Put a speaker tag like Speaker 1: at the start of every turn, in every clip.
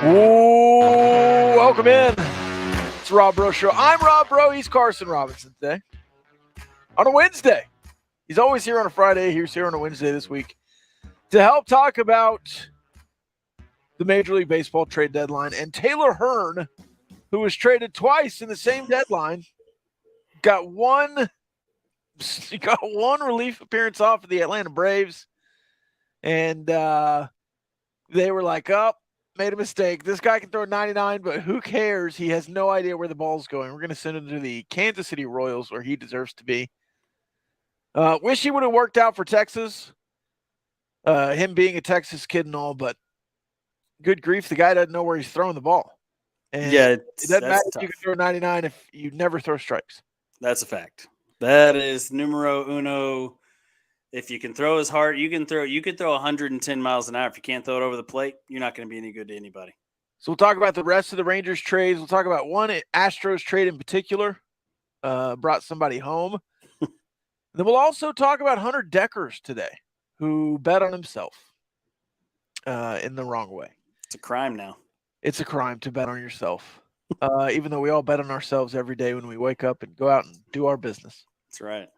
Speaker 1: Ooh, welcome in. It's Rob Bro Show. I'm Rob Bro. He's Carson Robinson today. On a Wednesday. He's always here on a Friday. He's here on a Wednesday this week to help talk about the Major League Baseball trade deadline. And Taylor Hearn, who was traded twice in the same deadline, got one relief appearance off of the Atlanta Braves. And they were like, oh, made a mistake. This guy can throw 99, but who cares? He has no idea where the ball's going. We're going to send him to the Kansas City Royals where he deserves to be. Wish he would have worked out for Texas. Him being a Texas kid and all, but good grief, the guy doesn't know where he's throwing the ball. And it doesn't matter if you can throw 99 if you never throw strikes.
Speaker 2: That's a fact. That is numero uno. If you can throw as hard, you can throw 110 miles an hour. If you can't throw it over the plate, you're not going to be any good to anybody.
Speaker 1: So we'll talk about the rest of the Rangers trades. We'll talk about one Astros trade in particular. Brought somebody home. Then we'll also talk about Hunter Deckers today, who bet on himself in the wrong way.
Speaker 2: It's a crime now.
Speaker 1: It's a crime to bet on yourself, even though we all bet on ourselves every day when we wake up and go out and do our business.
Speaker 2: That's right.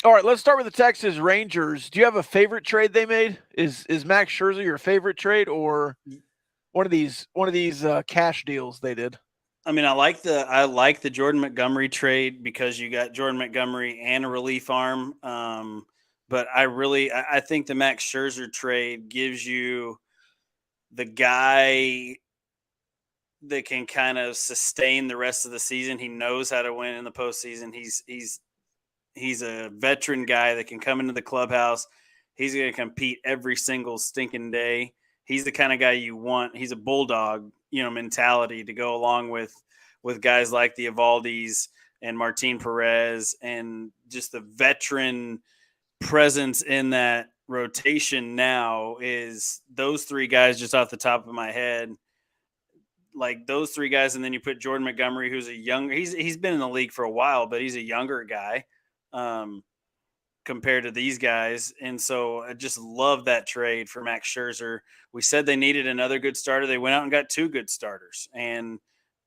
Speaker 1: All right, let's start with the Texas Rangers. Do you have a favorite trade they made? Is Max Scherzer your favorite trade, or one of these cash deals they did?
Speaker 2: I mean, I like the Jordan Montgomery trade because you got Jordan Montgomery and a relief arm. But I think the Max Scherzer trade gives you the guy that can kind of sustain the rest of the season. He knows how to win in the postseason. He's a veteran guy that can come into the clubhouse. He's going to compete every single stinking day. He's the kind of guy you want. He's a bulldog, mentality to go along with guys like the Evaldis and Martin Perez, and just the veteran presence in that rotation now is those three guys just off the top of my head. Like those three guys, and then you put Jordan Montgomery, who's he's been in the league for a while, but he's a younger guy compared to these guys. And so I just love that trade for Max Scherzer. We said they needed another good starter. They went out and got two good starters. And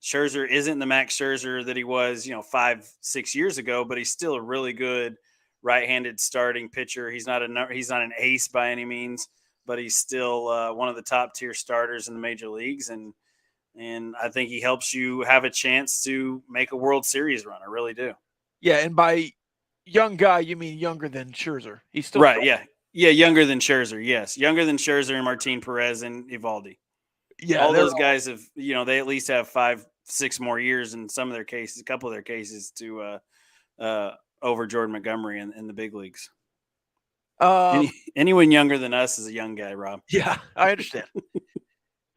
Speaker 2: Scherzer isn't the Max Scherzer that he was, 5-6 years ago, but he's still a really good right-handed starting pitcher. He's not an ace by any means, but he's still one of the top tier starters in the major leagues. And I think he helps you have a chance to make a World Series run. I really do.
Speaker 1: Yeah, and by young guy, you mean younger than Scherzer? He's still
Speaker 2: right. Yeah, younger than Scherzer. Yes, younger than Scherzer and Martin Perez and Evaldi. Yeah, all those guys have. They at least have 5-6 more years in some of their cases, a couple of their cases, to over Jordan Montgomery in the big leagues. Anyone younger than us is a young guy, Rob.
Speaker 1: Yeah, I understand.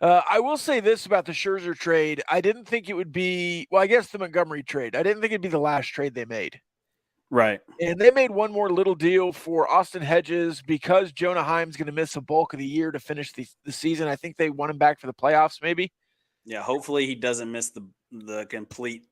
Speaker 1: I will say this about the Scherzer trade. I didn't think it would be, I guess the Montgomery trade. I didn't think it'd be the last trade they made.
Speaker 2: Right.
Speaker 1: And they made one more little deal for Austin Hedges because Jonah Heim's going to miss a bulk of the year to finish the season. I think they want him back for the playoffs, maybe.
Speaker 2: Yeah, hopefully he doesn't miss the complete,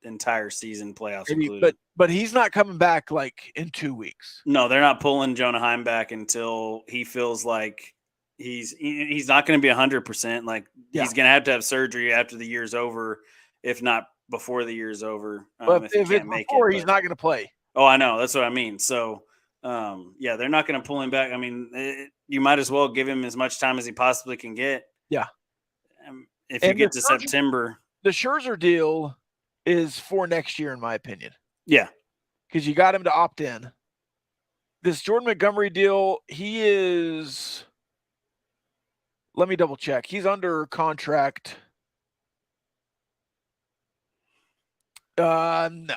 Speaker 2: entire season, playoffs included.
Speaker 1: But he's not coming back like in 2 weeks.
Speaker 2: No, they're not pulling Jonah Heim back until he feels like he's not going to be 100%. Like he's going to have surgery after the year's over, if not before the year's over.
Speaker 1: But if it's before, he's not going to play.
Speaker 2: Oh, I know. That's what I mean. So, they're not going to pull him back. I mean, you might as well give him as much time as he possibly can get.
Speaker 1: Yeah.
Speaker 2: If you get to September.
Speaker 1: The Scherzer deal is for next year, in my opinion.
Speaker 2: Yeah.
Speaker 1: Because you got him to opt in. This Jordan Montgomery deal, he is... Let me double check. He's under contract. No,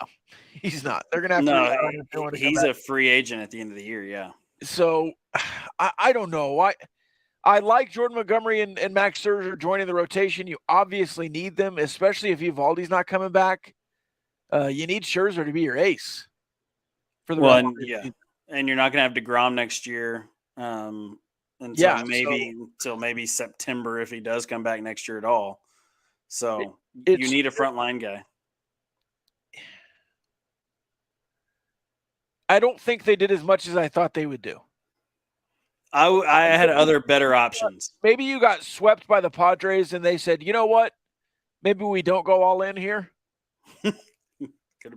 Speaker 1: he's not. They're going to have to.
Speaker 2: No, he's a free agent at the end of the year. Yeah.
Speaker 1: So I don't know. I like Jordan Montgomery and Max Scherzer joining the rotation. You obviously need them, especially if Evaldi's not coming back. You need Scherzer to be your ace
Speaker 2: for the rest of the season. And you're not going to have DeGrom next year. Until maybe September if he does come back next year at all. So you need a frontline guy.
Speaker 1: I don't think they did as much as I thought they would do.
Speaker 2: I had other better options.
Speaker 1: Maybe you got swept by the Padres and they said, you know what? Maybe we don't go all in here.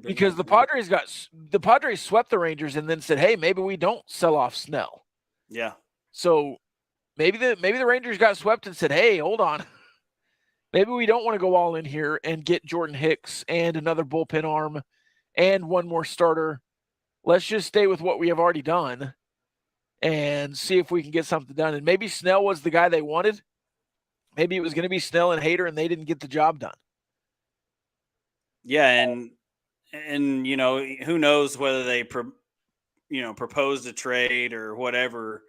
Speaker 1: Because the Padres swept the Rangers and then said, hey, maybe we don't sell off Snell.
Speaker 2: Yeah.
Speaker 1: So maybe the Rangers got swept and said, hey, hold on. Maybe we don't want to go all in here and get Jordan Hicks and another bullpen arm and one more starter. Let's just stay with what we have already done and see if we can get something done. And maybe Snell was the guy they wanted. Maybe it was going to be Snell and Hader, and they didn't get the job done.
Speaker 2: Yeah, and you know, who knows whether they proposed a trade or whatever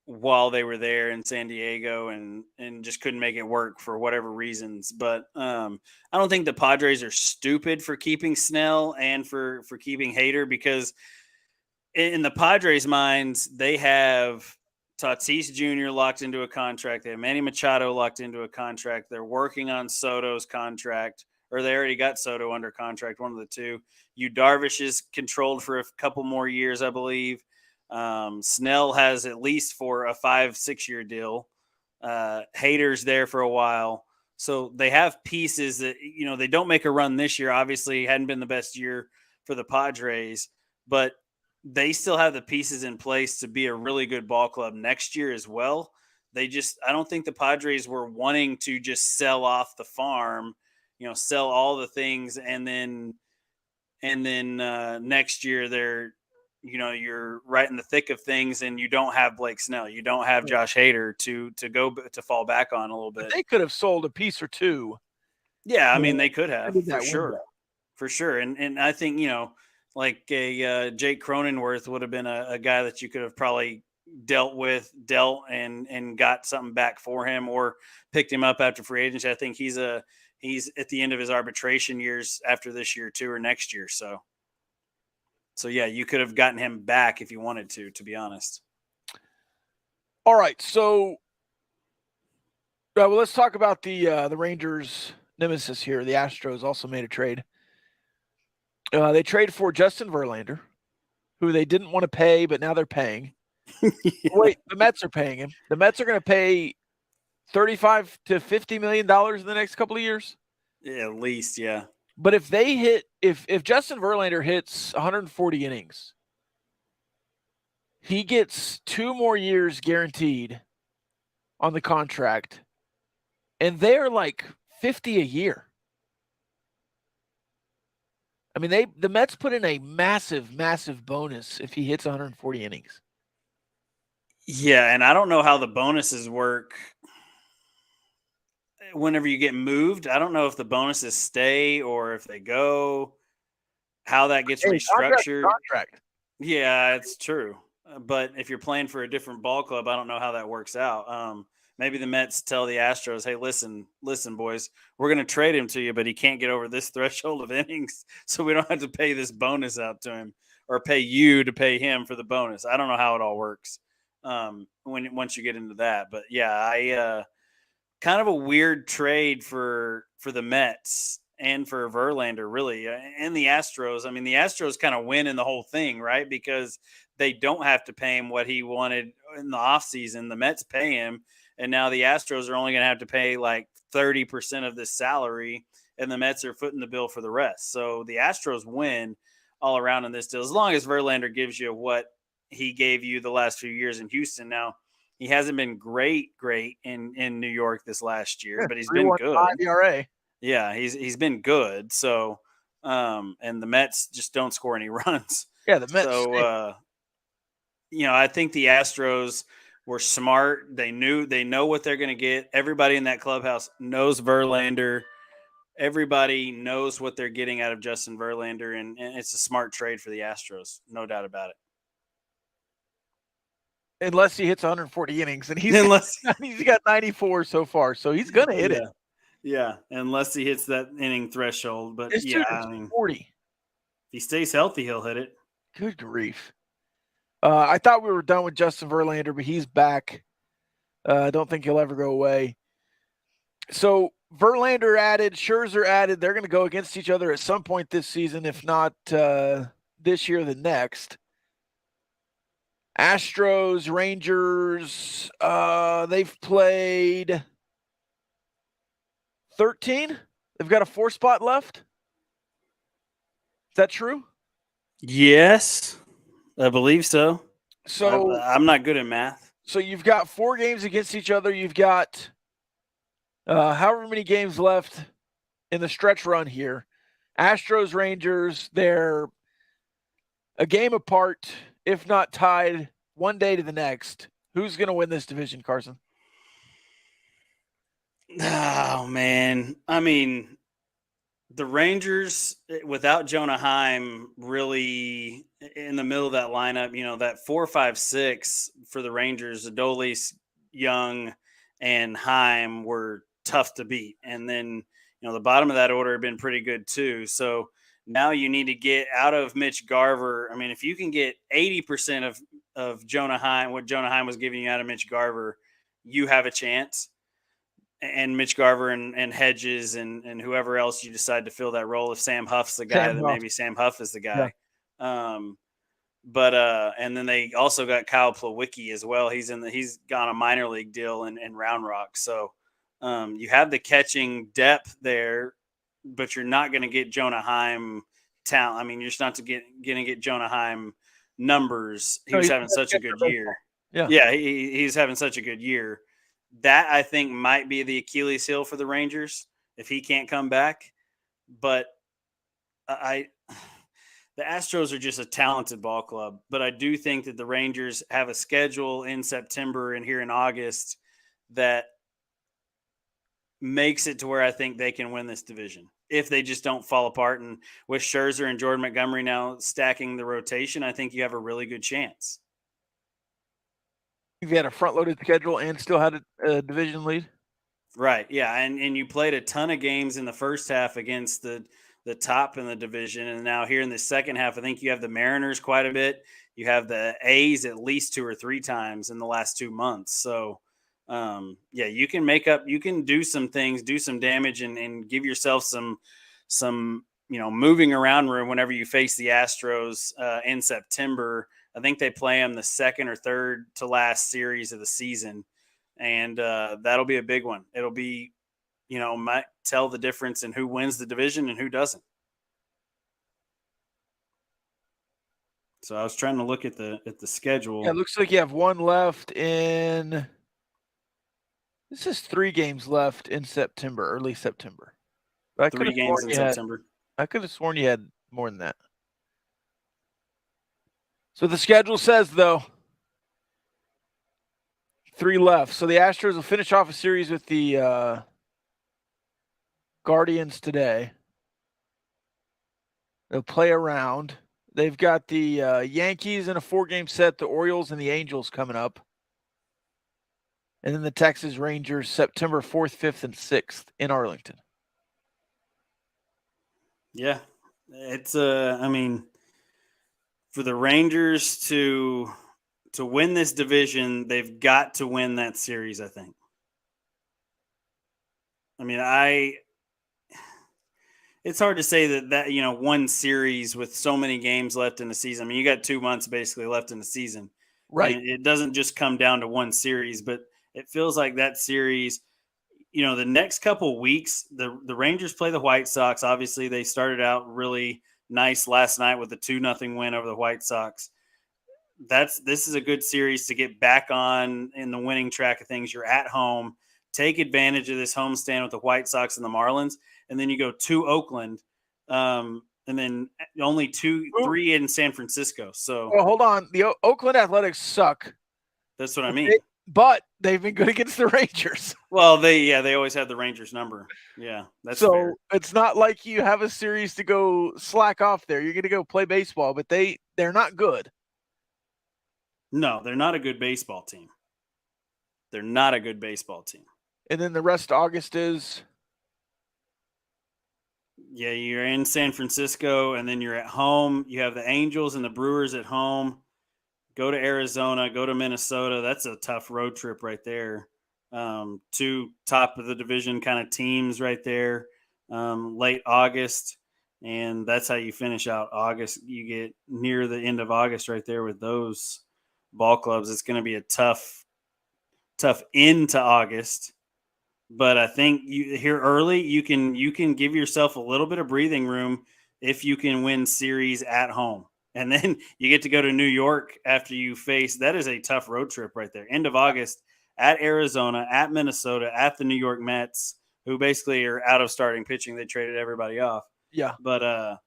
Speaker 2: while they were there in San Diego and just couldn't make it work for whatever reasons. But I don't think the Padres are stupid for keeping Snell and for keeping Hader, because in the Padres' minds, they have Tatis Jr. locked into a contract. They have Manny Machado locked into a contract. They're working on Soto's contract, or they already got Soto under contract, one of the two. Yu Darvish is controlled for a couple more years, I believe. Snell has at least for a 5-6 year deal. Hader's there for a while. So they have pieces that, you know, they don't make a run this year. Obviously, it hadn't been the best year for the Padres, but they still have the pieces in place to be a really good ball club next year as well. I don't think the Padres were wanting to just sell off the farm, you know, sell all the things. And then next year you're right in the thick of things and you don't have Blake Snell. You don't have Josh Hader to fall back on a little bit.
Speaker 1: But they could have sold a piece or two.
Speaker 2: Yeah. I mean, they could have for sure. And I think, you know, like a Jake Cronenworth would have been a guy that you could have probably dealt and got something back for him, or picked him up after free agency. I think he's at the end of his arbitration years after this year too, or next year. So yeah, you could have gotten him back if you wanted to be honest.
Speaker 1: All right. So well, let's talk about the Rangers nemesis here. The Astros also made a trade. They traded for Justin Verlander, who they didn't want to pay, but now they're paying. Yeah. Wait, the Mets are paying him. The Mets are going to pay $35 to $50 million in the next couple of years.
Speaker 2: Yeah, at least, yeah.
Speaker 1: But if Justin Verlander hits 140 innings, he gets 2 more years guaranteed on the contract, and they're like $50 a year. I mean, the Mets put in a massive, massive bonus if he hits 140 innings.
Speaker 2: Yeah, and I don't know how the bonuses work whenever you get moved. I don't know if the bonuses stay or if they go, how that gets restructured.
Speaker 1: Contract.
Speaker 2: Yeah, it's true. But if you're playing for a different ball club, I don't know how that works out. Maybe the Mets tell the Astros, hey, listen, boys, we're going to trade him to you, but he can't get over this threshold of innings, so we don't have to pay this bonus out to him, or pay you to pay him for the bonus. I don't know how it all works once you get into that. But, yeah, kind of a weird trade for the Mets and for Verlander, really, and the Astros. I mean, the Astros kind of win in the whole thing, right, because they don't have to pay him what he wanted in the offseason. The Mets pay him. And now the Astros are only going to have to pay like 30% of this salary, and the Mets are footing the bill for the rest. So the Astros win all around in this deal, as long as Verlander gives you what he gave you the last few years in Houston. Now, he hasn't been great in New York this last year, but he's been good.
Speaker 1: ERA.
Speaker 2: Yeah, he's been good. So, and the Mets just don't score any runs.
Speaker 1: Yeah, the Mets.
Speaker 2: So, I think the Astros were smart. They know what they're going to get. Everybody in that clubhouse knows Verlander. Everybody knows what they're getting out of Justin Verlander, and it's a smart trade for the Astros, no doubt about it.
Speaker 1: Unless he hits 140 innings, and he's got 94 so far, so he's going to hit it.
Speaker 2: Yeah, unless he hits that inning threshold. But
Speaker 1: it's 40.
Speaker 2: If he stays healthy, he'll hit it.
Speaker 1: Good grief. I thought we were done with Justin Verlander, but he's back. I don't think he'll ever go away. So Verlander added, Scherzer added. They're going to go against each other at some point this season, if not this year, the next. Astros, Rangers, they've played 13. They've got a 4 spot left. Is that true?
Speaker 2: Yes, I believe so.
Speaker 1: So
Speaker 2: I'm not good at math.
Speaker 1: So you've got 4 games against each other. You've got however many games left in the stretch run here. Astros, Rangers, they're a game apart, if not tied, one day to the next. Who's going to win this division, Carson?
Speaker 2: Oh, man. I mean, the Rangers without Jonah Heim really in the middle of that lineup, that 4, 5, 6 for the Rangers, Adolis, Young, and Heim were tough to beat. And then, the bottom of that order had been pretty good too. So now you need to get out of Mitch Garver. I mean, if you can get 80% of Jonah Heim, what Jonah Heim was giving you out of Mitch Garver, you have a chance. And Mitch Garver and Hedges and whoever else you decide to fill that role. If Sam Huff's the guy, then maybe Sam Huff is the guy. Yeah. And then they also got Kyle Plawicki as well. He's got a minor league deal in Round Rock. So you have the catching depth there, but you're not going to get Jonah Heim talent. I mean, you're just not going to get Jonah Heim numbers. He was having such a good year. Yeah, he's having such a good year. That I think might be the Achilles heel for the Rangers if he can't come back. But the Astros are just a talented ball club. But I do think that the Rangers have a schedule in September and here in August that makes it to where I think they can win this division if they just don't fall apart. And with Scherzer and Jordan Montgomery now stacking the rotation, I think you have a really good chance.
Speaker 1: If you had a front-loaded schedule and still had a division lead?
Speaker 2: Right, yeah, and you played a ton of games in the first half against the top in the division, and now here in the second half, I think you have the Mariners quite a bit. You have the A's at least 2 or 3 times in the last 2 months. So, you can do some things, do some damage, and give yourself some moving around room whenever you face the Astros in September. I think they play them the second or third to last series of the season. And that'll be a big one. It'll be, might tell the difference in who wins the division and who doesn't. So I was trying to look at the schedule.
Speaker 1: Yeah, it looks like you have one left in. This is 3 games left in September, early September.
Speaker 2: 3 games in September.
Speaker 1: I could have sworn you had more than that. So the schedule says, though, 3 left. So the Astros will finish off a series with the Guardians today. They'll play around. They've got the Yankees in a 4-game set, the Orioles and the Angels coming up. And then the Texas Rangers September 4th, 5th, and 6th in Arlington.
Speaker 2: Yeah. It's, for the Rangers to win this division, they've got to win that series, I think. I mean, it's hard to say that one series with so many games left in the season. I mean, you got 2 months basically left in the season.
Speaker 1: Right.
Speaker 2: And it doesn't just come down to one series, but it feels like that series, the next couple weeks, the Rangers play the White Sox. Obviously, they started out really nice last night with a 2-0 win over the White Sox. This is a good series to get back on in the winning track of things. You're at home, take advantage of this homestand with the White Sox and the Marlins, and then you go to Oakland, and then only 3 in San Francisco. So,
Speaker 1: well, hold on, the Oakland Athletics suck.
Speaker 2: That's what I mean.
Speaker 1: But they've been good against the Rangers.
Speaker 2: Well, they always have the Rangers number. Yeah, that's
Speaker 1: so
Speaker 2: fair.
Speaker 1: It's not like you have a series to go slack off there. You're going to go play baseball, but they're not good.
Speaker 2: No, they're not a good baseball team. They're not a good baseball team.
Speaker 1: And then the rest of August is?
Speaker 2: Yeah, you're in San Francisco, and then you're at home. You have the Angels and the Brewers at home. Go to Arizona, go to Minnesota. That's a tough road trip right there. 2 top of the division kind of teams right there, late August. And that's how you finish out August. You get near the end of August right there with those. ball clubs. It's going to be a tough into August. But I think you here early, you can give yourself a little bit of breathing room if you can win series at home. And then you get to go to New York after you face that is a tough road trip right there. End of August at Arizona, at Minnesota, at the New York Mets, who basically are out of starting pitching. They traded everybody off.
Speaker 1: Yeah.
Speaker 2: But to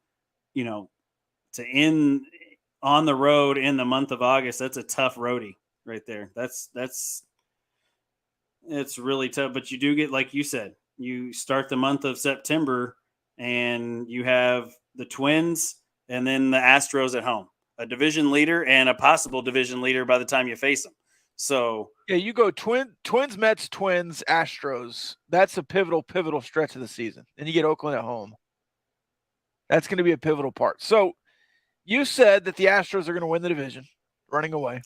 Speaker 2: end on the road in the month of August, that's a tough roadie right there. It's really tough, but you do get, like you said, you start the month of September and you have the Twins and then the Astros at home, a division leader and a possible division leader by the time you face them. So
Speaker 1: yeah, you go Twins, Mets, Twins, Astros. That's a pivotal stretch of the season. Then you get Oakland at home. That's going to be a pivotal part. So you said that the Astros are going to win the division, running away.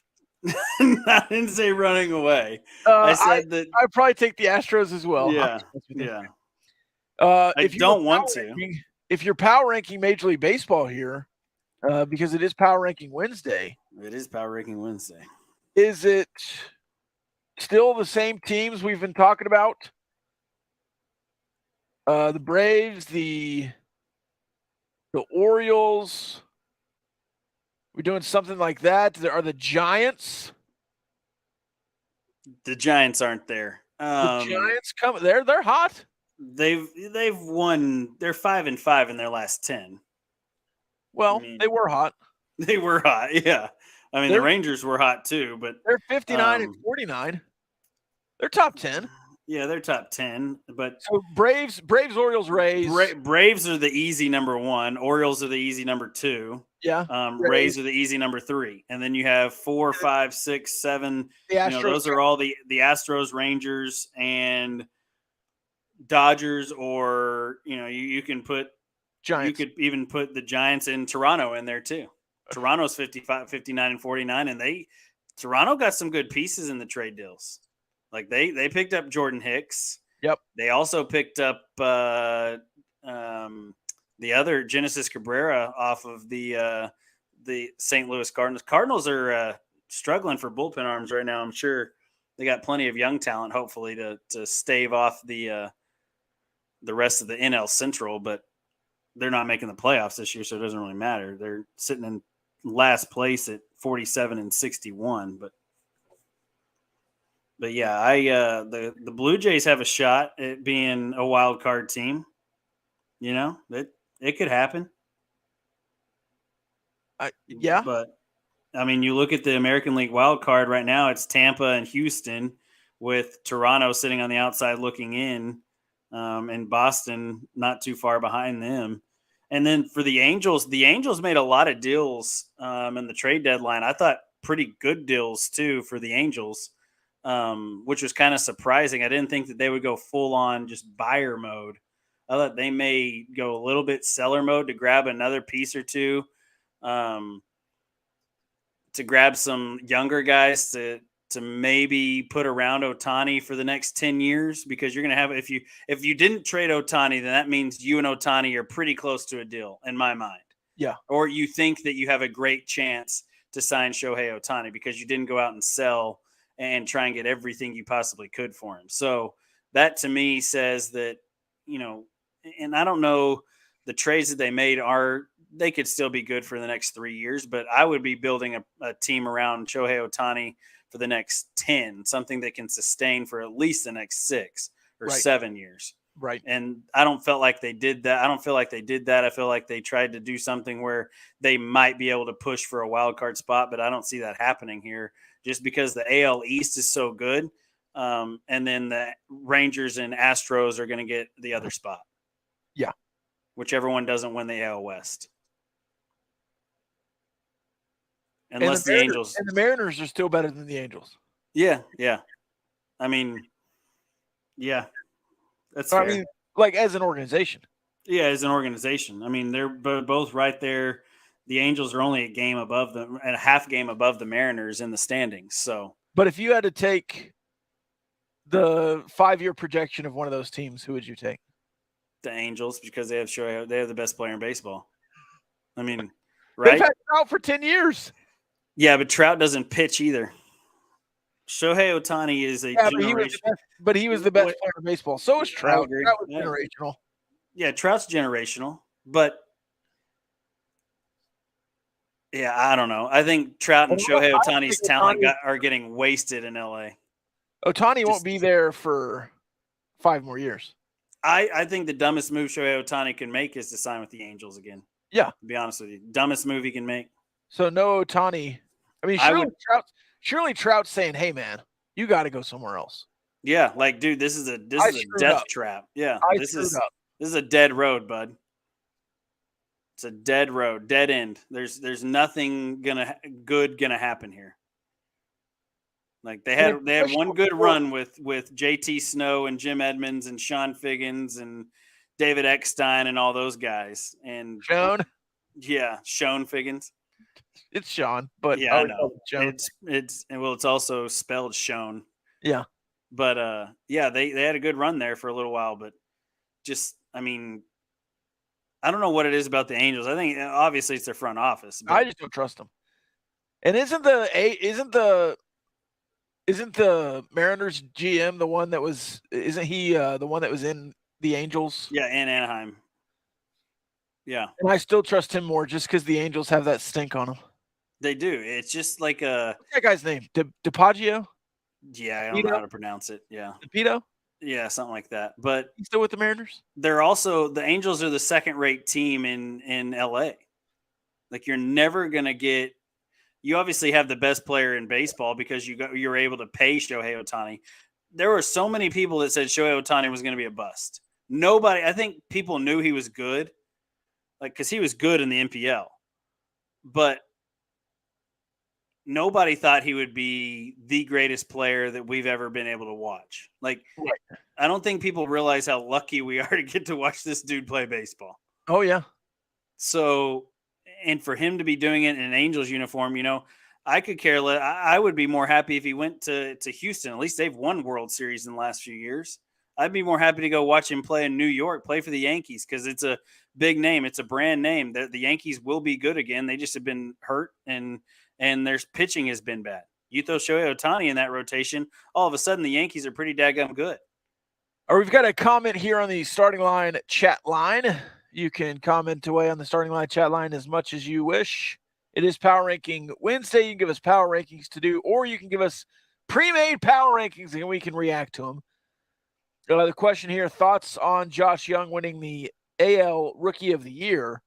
Speaker 2: I didn't say running away. I said that
Speaker 1: I'd probably take the Astros as well.
Speaker 2: Yeah.
Speaker 1: If
Speaker 2: don't want to.
Speaker 1: If you're power ranking Major League Baseball here, because it is Power Ranking Wednesday.
Speaker 2: It is Power Ranking Wednesday.
Speaker 1: Is it still the same teams we've been talking about? The Braves, the Orioles. We're doing something like that. There are the Giants.
Speaker 2: The Giants aren't there.
Speaker 1: The Giants come. They're hot.
Speaker 2: They've won. They're 5-5 in their last 10.
Speaker 1: Well, they were hot.
Speaker 2: They were hot. Yeah. I mean, the Rangers were hot too, but
Speaker 1: they're 59-49. They're top 10.
Speaker 2: Yeah, they're top 10. But
Speaker 1: so Braves, Orioles, Rays.
Speaker 2: Braves are the easy number 1. Orioles are the easy number 2.
Speaker 1: Yeah.
Speaker 2: Rays are the easy number 3. And then you have 4, 5, 6, 7.
Speaker 1: The Astros,
Speaker 2: those are all the Astros, Rangers, and Dodgers, or you can put
Speaker 1: Giants.
Speaker 2: You could even put the Giants in Toronto in there too. Toronto's 55, 59, and 49, and Toronto got some good pieces in the trade deals. Like they picked up Jordan Hicks.
Speaker 1: Yep.
Speaker 2: They also picked up the other Genesis Cabrera off of the St. Louis Cardinals. Cardinals are struggling for bullpen arms right now. I'm sure they got plenty of young talent, hopefully, to stave off the rest of the NL Central, but they're not making the playoffs this year, so it doesn't really matter. They're sitting in last place at 47-61, but yeah, the Blue Jays have a shot at being a wild card team. It could happen.
Speaker 1: Yeah,
Speaker 2: but I mean, you look at the American League wild card right now. It's Tampa and Houston, with Toronto sitting on the outside looking in, and Boston not too far behind them. And then for the Angels made a lot of deals in the trade deadline. I thought pretty good deals too for the Angels, which was kind of surprising. I didn't think that they would go full on just buyer mode. I thought they may go a little bit seller mode to grab another piece or two, to grab some younger guys to maybe put around Ohtani for the next 10 years, because you're going to have, if you didn't trade Ohtani, then that means you and Ohtani are pretty close to a deal in my mind.
Speaker 1: Yeah.
Speaker 2: Or you think that you have a great chance to sign Shohei Ohtani because you didn't go out and sell and try and get everything you possibly could for him. So that to me says that, and I don't know, the trades that they made they could still be good for the next 3 years, but I would be building a team around Shohei Ohtani for the next 10, something that can sustain for at least the next 6 or 7 years.
Speaker 1: Right.
Speaker 2: And I don't feel like they did that. I feel like they tried to do something where they might be able to push for a wild card spot, but I don't see that happening here just because the AL East is so good. And then the Rangers and Astros are going to get the other spot.
Speaker 1: Yeah.
Speaker 2: Whichever one doesn't win the AL West. Unless the Angels
Speaker 1: and the Mariners are still better than the Angels.
Speaker 2: Yeah. I mean, yeah, that's fair.
Speaker 1: I mean, like as an organization.
Speaker 2: Yeah, as an organization. I mean, they're both right there. The Angels are only a game above them and a half game above the Mariners in the standings. So,
Speaker 1: but if you had to take the 5-year projection of one of those teams, who would you take?
Speaker 2: The Angels, because they have the best player in baseball. I mean, right?
Speaker 1: They've had him out for 10 years.
Speaker 2: Yeah, but Trout doesn't pitch either. Shohei Ohtani is a
Speaker 1: Yeah,
Speaker 2: generation.
Speaker 1: but he was the best
Speaker 2: What-
Speaker 1: player in baseball. So was
Speaker 2: I
Speaker 1: Trout.
Speaker 2: agree.
Speaker 1: Trout was
Speaker 2: Yeah.
Speaker 1: generational.
Speaker 2: Yeah, Trout's generational, but yeah, I don't know. I think Trout and
Speaker 1: Well,
Speaker 2: Shohei
Speaker 1: I
Speaker 2: Ohtani's
Speaker 1: think
Speaker 2: talent are getting wasted in LA.
Speaker 1: Ohtani won't be there for 5 more years.
Speaker 2: I think the dumbest move Shohei Ohtani can make is to sign with the Angels again.
Speaker 1: Yeah.
Speaker 2: To be honest with you. Dumbest move he can make.
Speaker 1: So no Ohtani. I mean, surely Trout's saying, "Hey, man, you got to go somewhere else."
Speaker 2: Yeah, like, dude, this is a death trap. Yeah, this is a dead road, bud. It's a dead road, dead end. There's nothing good gonna happen here. Like they had one good run with JT Snow and Jim Edmonds and Sean Figgins and David Eckstein and all those guys. And
Speaker 1: Sean?
Speaker 2: Yeah, Sean Figgins.
Speaker 1: It's Sean, but
Speaker 2: yeah, I know. It's also spelled Sean.
Speaker 1: Yeah.
Speaker 2: But yeah, they had a good run there for a little while, but just I mean, I don't know what it is about the Angels. I think obviously it's their front office.
Speaker 1: I just don't trust them. And isn't the Mariners GM the one that was? Isn't he the one that was in the Angels?
Speaker 2: Yeah, in Anaheim. Yeah,
Speaker 1: and I still trust him more just because the Angels have that stink on them.
Speaker 2: They do. It's just like
Speaker 1: what's that guy's name? DiPaggio?
Speaker 2: Yeah, I don't know how to pronounce it. Yeah,
Speaker 1: DePito?
Speaker 2: Yeah, something like that. But
Speaker 1: he's still with the Mariners.
Speaker 2: They're also the Angels are the second-rate team in LA. Like you're never gonna get. You obviously have the best player in baseball because you're able to pay Shohei Ohtani. There were so many people that said Shohei Ohtani was going to be a bust. Nobody. I think people knew he was good, like because he was good in the NPL, but nobody thought he would be the greatest player that we've ever been able to watch. Like, right. I don't think people realize how lucky we are to get to watch this dude play baseball.
Speaker 1: Oh, yeah.
Speaker 2: So, and for him to be doing it in an Angels uniform, I could care less. I would be more happy if he went to Houston. At least they've won World Series in the last few years. I'd be more happy to go watch him play in New York, play for the Yankees, because it's a big name. It's a brand name. The Yankees will be good again. They just have been hurt, and their pitching has been bad. You throw Shohei Ohtani in that rotation, all of a sudden the Yankees are pretty daggum good.
Speaker 1: All right, we've got a comment here on the starting line chat line. You can comment away on the starting line chat line as much as you wish. It is Power Ranking Wednesday. You can give us power rankings to do, or you can give us pre-made power rankings and we can react to them. The question here, thoughts on Josh Young winning the AL Rookie of the Year.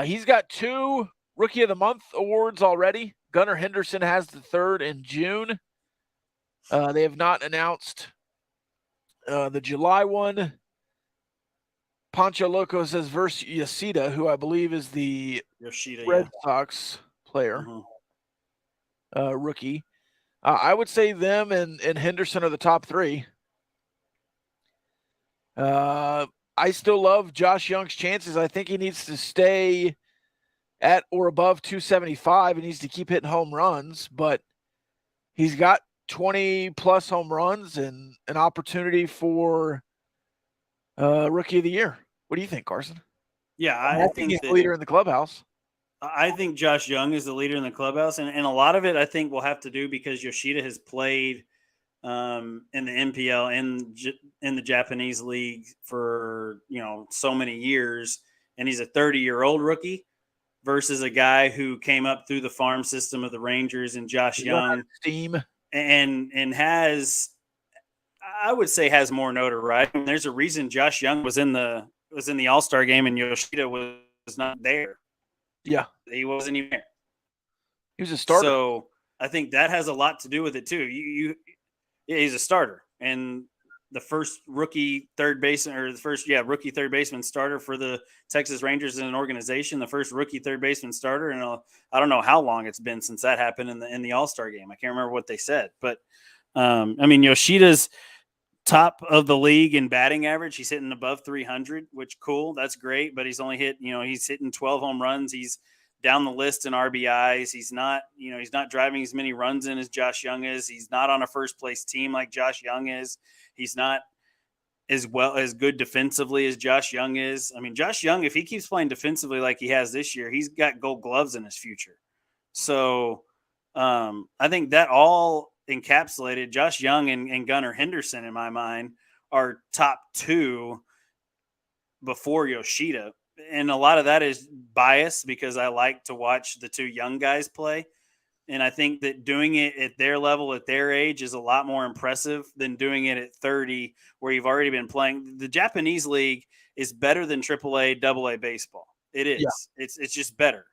Speaker 1: He's got 2 Rookie of the Month awards already. Gunnar Henderson has the 3rd in June. They have not announced the July one. Pancho Loco says versus Yoshida, who I believe is the Red Sox player, rookie. I would say them and Henderson are the top 3. I still love Josh Young's chances. I think he needs to stay at or above 275. He needs to keep hitting home runs, but he's got 20-plus home runs and an opportunity for Rookie of the Year. What do you think, Carson?
Speaker 2: Yeah, I think
Speaker 1: he's the leader in the clubhouse.
Speaker 2: I think Josh Young is the leader in the clubhouse, and a lot of it I think will have to do because Yoshida has played in the NPL and in the Japanese league for so many years, and he's a 30-year-old rookie versus a guy who came up through the farm system of the Rangers and Josh Young
Speaker 1: team
Speaker 2: and has, I would say, has more notoriety. I mean, there's a reason Josh Young was in the All-Star game and Yoshida was not there.
Speaker 1: Yeah,
Speaker 2: he wasn't even there.
Speaker 1: He was a starter.
Speaker 2: So I think that has a lot to do with it too. Yeah, he's a starter, and the first rookie third baseman, or the first rookie third baseman starter for the Texas Rangers in an organization. The first rookie third baseman starter, and I don't know how long it's been since that happened in the All-Star game. I can't remember what they said, but I mean, Yoshida's top of the league in batting average. He's hitting above 300, which cool. That's great. But he's only he's hitting 12 home runs. He's down the list in RBIs. He's not driving as many runs in as Josh Young is. He's not on a first place team like Josh Young is. He's not as good defensively as Josh Young is. I mean, Josh Young, if he keeps playing defensively like he has this year, he's got gold gloves in his future. So I think that all encapsulated Josh Young and Gunnar Henderson, in my mind, are top two before Yoshida. And a lot of that is bias because I like to watch the two young guys play. And I think that doing it at their level, at their age, is a lot more impressive than doing it at 30, where you've already been playing. The Japanese league is better than AAA, AA baseball. It
Speaker 1: Yeah.
Speaker 2: is. It's just better.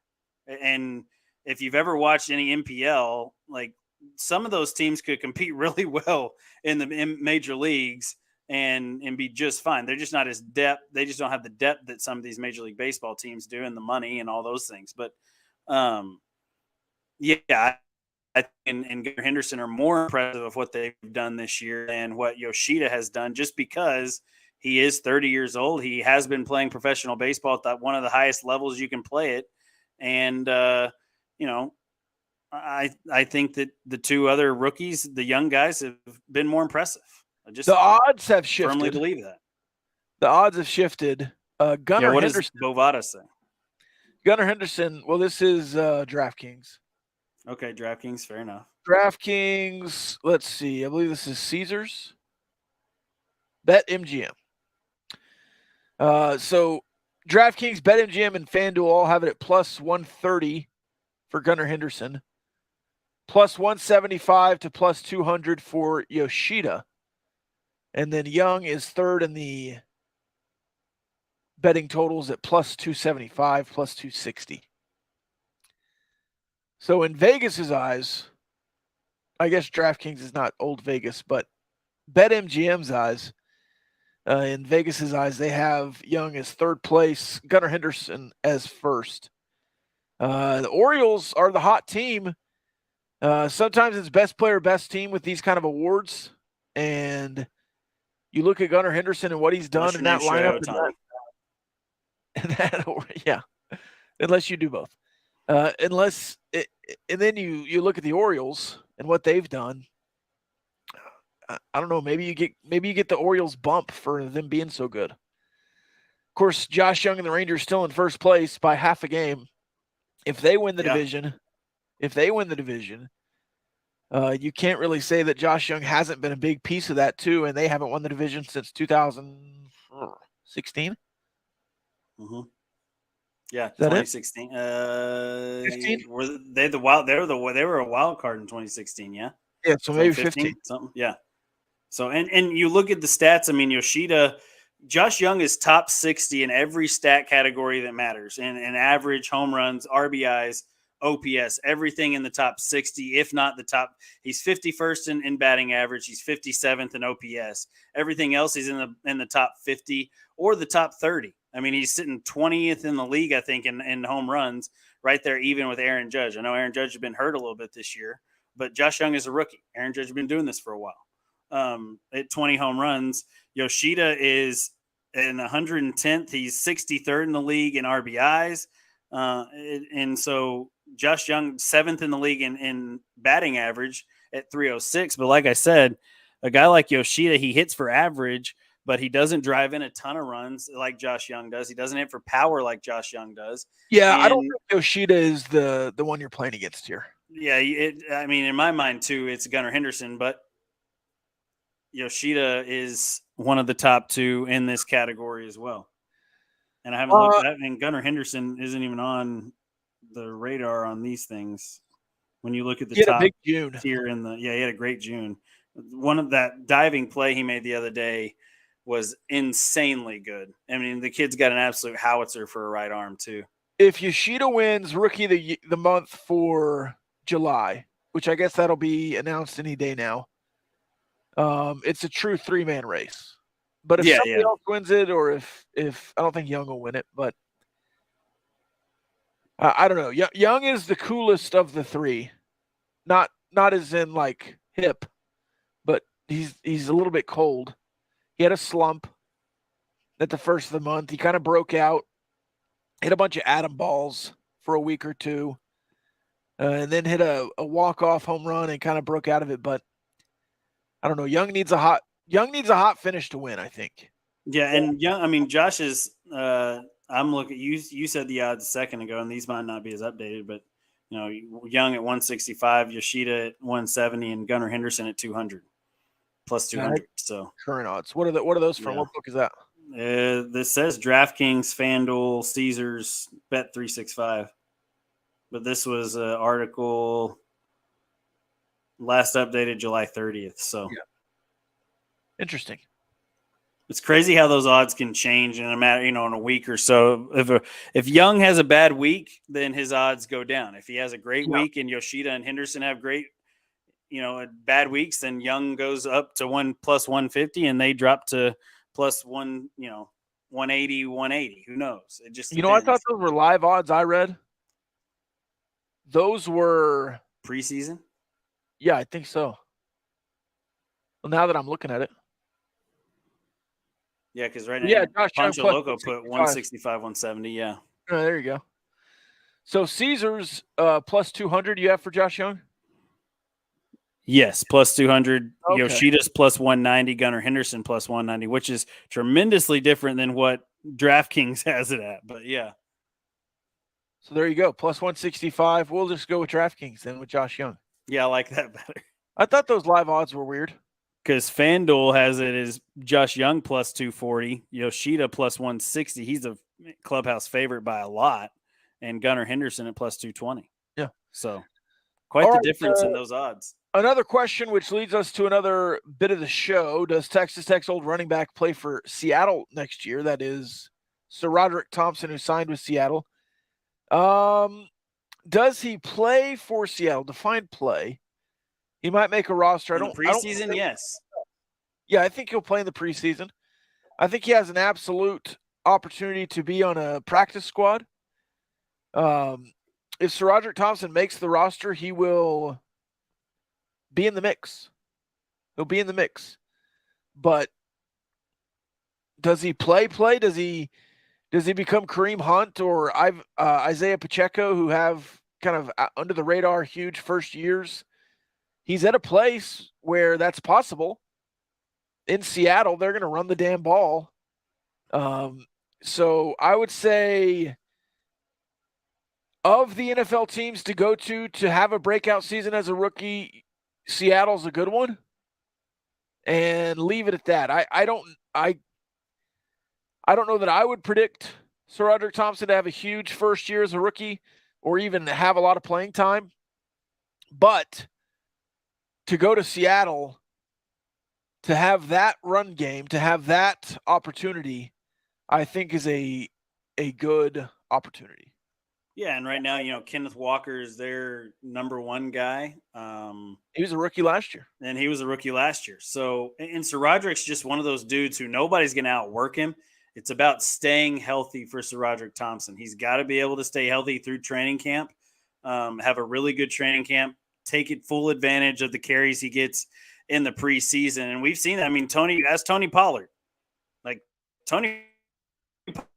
Speaker 2: And if you've ever watched any MPL, like some of those teams could compete really well in the major leagues and be just fine. They're just not as depth. They just don't have the depth that some of these Major League Baseball teams do, and the money and all those things. But yeah, and Gunnar Henderson are more impressive of what they've done this year than what Yoshida has done, just because he is 30 years old. He has been playing professional baseball at one of the highest levels you can play it. And, I think that the two other rookies, the young guys, have been more impressive.
Speaker 1: The odds have shifted.
Speaker 2: Firmly believe that.
Speaker 1: The odds have shifted. Gunnar
Speaker 2: what
Speaker 1: Henderson.
Speaker 2: Does Bovada say?
Speaker 1: Gunnar Henderson. Well, this is DraftKings.
Speaker 2: Okay, DraftKings, fair enough.
Speaker 1: DraftKings. Let's see. I believe this is Caesars. BetMGM. So DraftKings, BetMGM, and FanDuel all have it at plus 130 for Gunnar Henderson, plus 175 to plus 200 for Yoshida. And then Young is third in the betting totals at plus 275, plus 260. So in Vegas's eyes, I guess DraftKings is not old Vegas, but BetMGM's eyes, in Vegas's eyes, they have Young as third place, Gunnar Henderson as first. The Orioles are the hot team. Sometimes it's best player, best team with these kind of awards. And you look at Gunnar Henderson and what he's done in that lineup. Yeah, unless you do both. And then you look at the Orioles and what they've done. I don't know. Maybe you get the Orioles bump for them being so good. Of course, Josh Young and the Rangers still in first place by half a game. If they win the division, you can't really say that Josh Young hasn't been a big piece of that too, and they haven't won the division since 2016.
Speaker 2: Mm-hmm. Yeah,
Speaker 1: 2016.
Speaker 2: 15? They were a wild card in 2016. Yeah.
Speaker 1: Yeah, so maybe 15
Speaker 2: something. Yeah. So and you look at the stats. I mean, Josh Young is top 60 in every stat category that matters, and average, home runs, RBIs, OPS, everything in the top 60, if not the top. He's 51st in batting average. He's 57th in OPS. Everything else, he's in the top 50 or the top 30. I mean, he's sitting 20th in the league, I think, in home runs, right there, even with Aaron Judge. I know Aaron Judge has been hurt a little bit this year, but Josh Young is a rookie. Aaron Judge has been doing this for a while. At 20 home runs, Yoshida is in 110th. He's 63rd in the league in RBIs. And so Josh Young, 7th in the league in batting average at 306. But like I said, a guy like Yoshida, he hits for average, but he doesn't drive in a ton of runs like Josh Young does. He doesn't hit for power like Josh Young does.
Speaker 1: Yeah, I don't think Yoshida is the one you're playing against here.
Speaker 2: Yeah, I mean, in my mind too, it's Gunnar Henderson, but Yoshida is one of the top two in this category as well. And I haven't looked at that, and Gunnar Henderson isn't even on the radar on these things. When you look at the top tier he had a great June. One of that diving play he made the other day was insanely good. I mean, the kid's got an absolute howitzer for a right arm too.
Speaker 1: If Yoshida wins Rookie of the Month for July, which I guess that'll be announced any day now, it's a true 3-man race. But if somebody else wins it, or if I don't think Young will win it, but I don't know. Young is the coolest of the three, not as in like hip, but he's a little bit cold. He had a slump at the first of the month. He kind of broke out, hit a bunch of atom balls for a week or two, and then hit a walk-off home run and kind of broke out of it. But I don't know. Young needs a hot finish to win, I think.
Speaker 2: Yeah, and Young. I mean, Josh is. I'm looking. You said the odds a second ago, and these might not be as updated, but Young at 165, Yoshida at 170, and Gunnar Henderson at 200 plus 200. So
Speaker 1: current odds. What are those from?
Speaker 2: Yeah.
Speaker 1: What book is that?
Speaker 2: This says DraftKings, FanDuel, Caesars, Bet365. But this was an article last updated July 30th. So
Speaker 1: Interesting.
Speaker 2: It's crazy how those odds can change in a matter, in a week or so. If Young has a bad week, then his odds go down. If he has a great week and Yoshida and Henderson have great, bad weeks, then Young goes up to plus 150 and they drop to plus 180, 180. Who knows? It just depends.
Speaker 1: I thought those were live odds I read. Those were
Speaker 2: preseason?
Speaker 1: Yeah, I think so. Well, now that I'm looking at it.
Speaker 2: Yeah, because right now, Pancho Loco put 165, 170. Yeah.
Speaker 1: Oh, there you go. So Caesars plus 200 you have for Josh Young?
Speaker 2: Yes, plus 200.
Speaker 1: Okay.
Speaker 2: Yoshida's plus 190. Gunnar Henderson plus 190, which is tremendously different than what DraftKings has it at. But yeah.
Speaker 1: So there you go. Plus 165. We'll just go with DraftKings then with Josh Young.
Speaker 2: Yeah, I like that better.
Speaker 1: I thought those live odds were weird.
Speaker 2: Because FanDuel has it as Josh Young plus 240, Yoshida plus 160. He's a clubhouse favorite by a lot, and Gunnar Henderson at plus 220.
Speaker 1: Yeah.
Speaker 2: So quite the difference in those odds.
Speaker 1: Another question, which leads us to another bit of the show. Does Texas Tech's old running back play for Seattle next year? That is SaRodorick Thompson, who signed with Seattle. Does he play for Seattle? Define play. He might make a roster.
Speaker 2: Preseason, yes.
Speaker 1: Yeah, I think he'll play in the preseason. I think he has an absolute opportunity to be on a practice squad. If SaRodorick Thompson makes the roster, he will be in the mix. He'll be in the mix. But does he play? Does he become Kareem Hunt or Isaiah Pacheco, who have kind of under the radar huge first years? He's at a place where that's possible. In Seattle, they're going to run the damn ball. So I would say of the NFL teams to go to have a breakout season as a rookie, Seattle's a good one. And leave it at that. I don't know that I would predict SaRodorick Thompson to have a huge first year as a rookie or even have a lot of playing time. But to go to Seattle, to have that run game, to have that opportunity, I think is a good opportunity.
Speaker 2: Yeah, and right now, Kenneth Walker is their number one guy.
Speaker 1: He was a rookie last year.
Speaker 2: And he was a rookie last year. So, and SaRodorick's just one of those dudes who nobody's going to outwork him. It's about staying healthy for SaRodorick Thompson. He's got to be able to stay healthy through training camp, have a really good training camp, take full advantage of the carries he gets in the preseason. And we've seen that. I mean, Tony Pollard. Like, Tony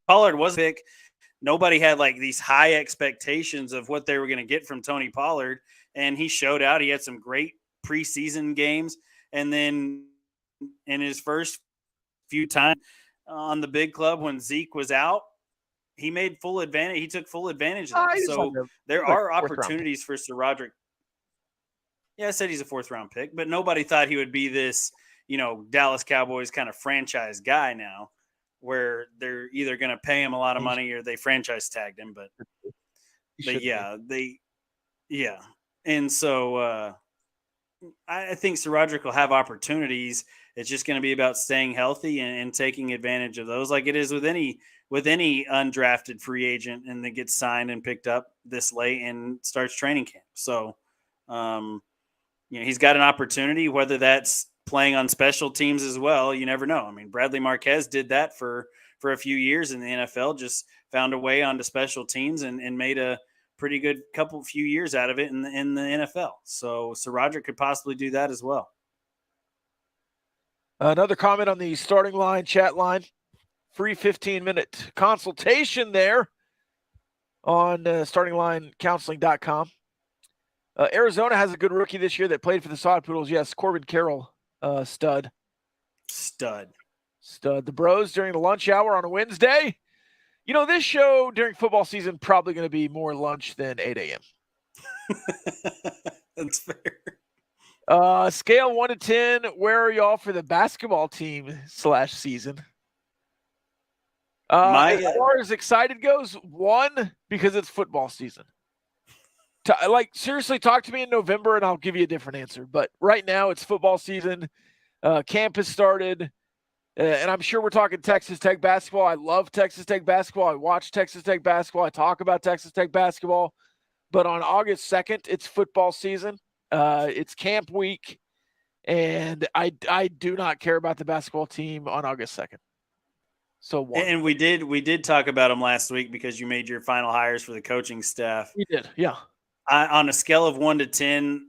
Speaker 2: Pollard was a pick. Nobody had like these high expectations of what they were going to get from Tony Pollard. And he showed out. He had some great preseason games. And then in his first few times on the big club when Zeke was out, he made full advantage. He took full advantage of that. So there are opportunities for SaRodorick. Yeah, I said he's a 4th-round pick, but nobody thought he would be this, Dallas Cowboys kind of franchise guy now, where they're either going to pay him a lot of money or they franchise tagged him. But yeah. And so I think SaRodorick will have opportunities. It's just going to be about staying healthy and taking advantage of those, like it is with any undrafted free agent and that gets signed and picked up this late and starts training camp. So, he's got an opportunity, whether that's playing on special teams as well. You never know. I mean, Bradley Marquez did that for a few years in the NFL, just found a way onto special teams and made a pretty good few years out of it in the NFL. So SaRodorick could possibly do that as well.
Speaker 1: Another comment on the starting line, chat line. Free 15-minute consultation there on startinglinecounseling.com. Arizona has a good rookie this year that played for the Sod Poodles. Yes, Corbin Carroll, stud. The Bros during the lunch hour on a Wednesday. This show during football season probably going to be more lunch than 8 a.m.
Speaker 2: That's fair.
Speaker 1: Scale 1 to 10, where are y'all for the basketball team / season? As far as excited goes, 1, because it's football season. Seriously, talk to me in November and I'll give you a different answer. But right now, it's football season. Camp has started. And I'm sure we're talking Texas Tech basketball. I love Texas Tech basketball. I watch Texas Tech basketball. I talk about Texas Tech basketball. But on August 2nd, it's football season. It's camp week. And I do not care about the basketball team on August 2nd. So 1.
Speaker 2: And we did talk about them last week because you made your final hires for the coaching staff.
Speaker 1: We did, yeah.
Speaker 2: On a scale of 1 to 10,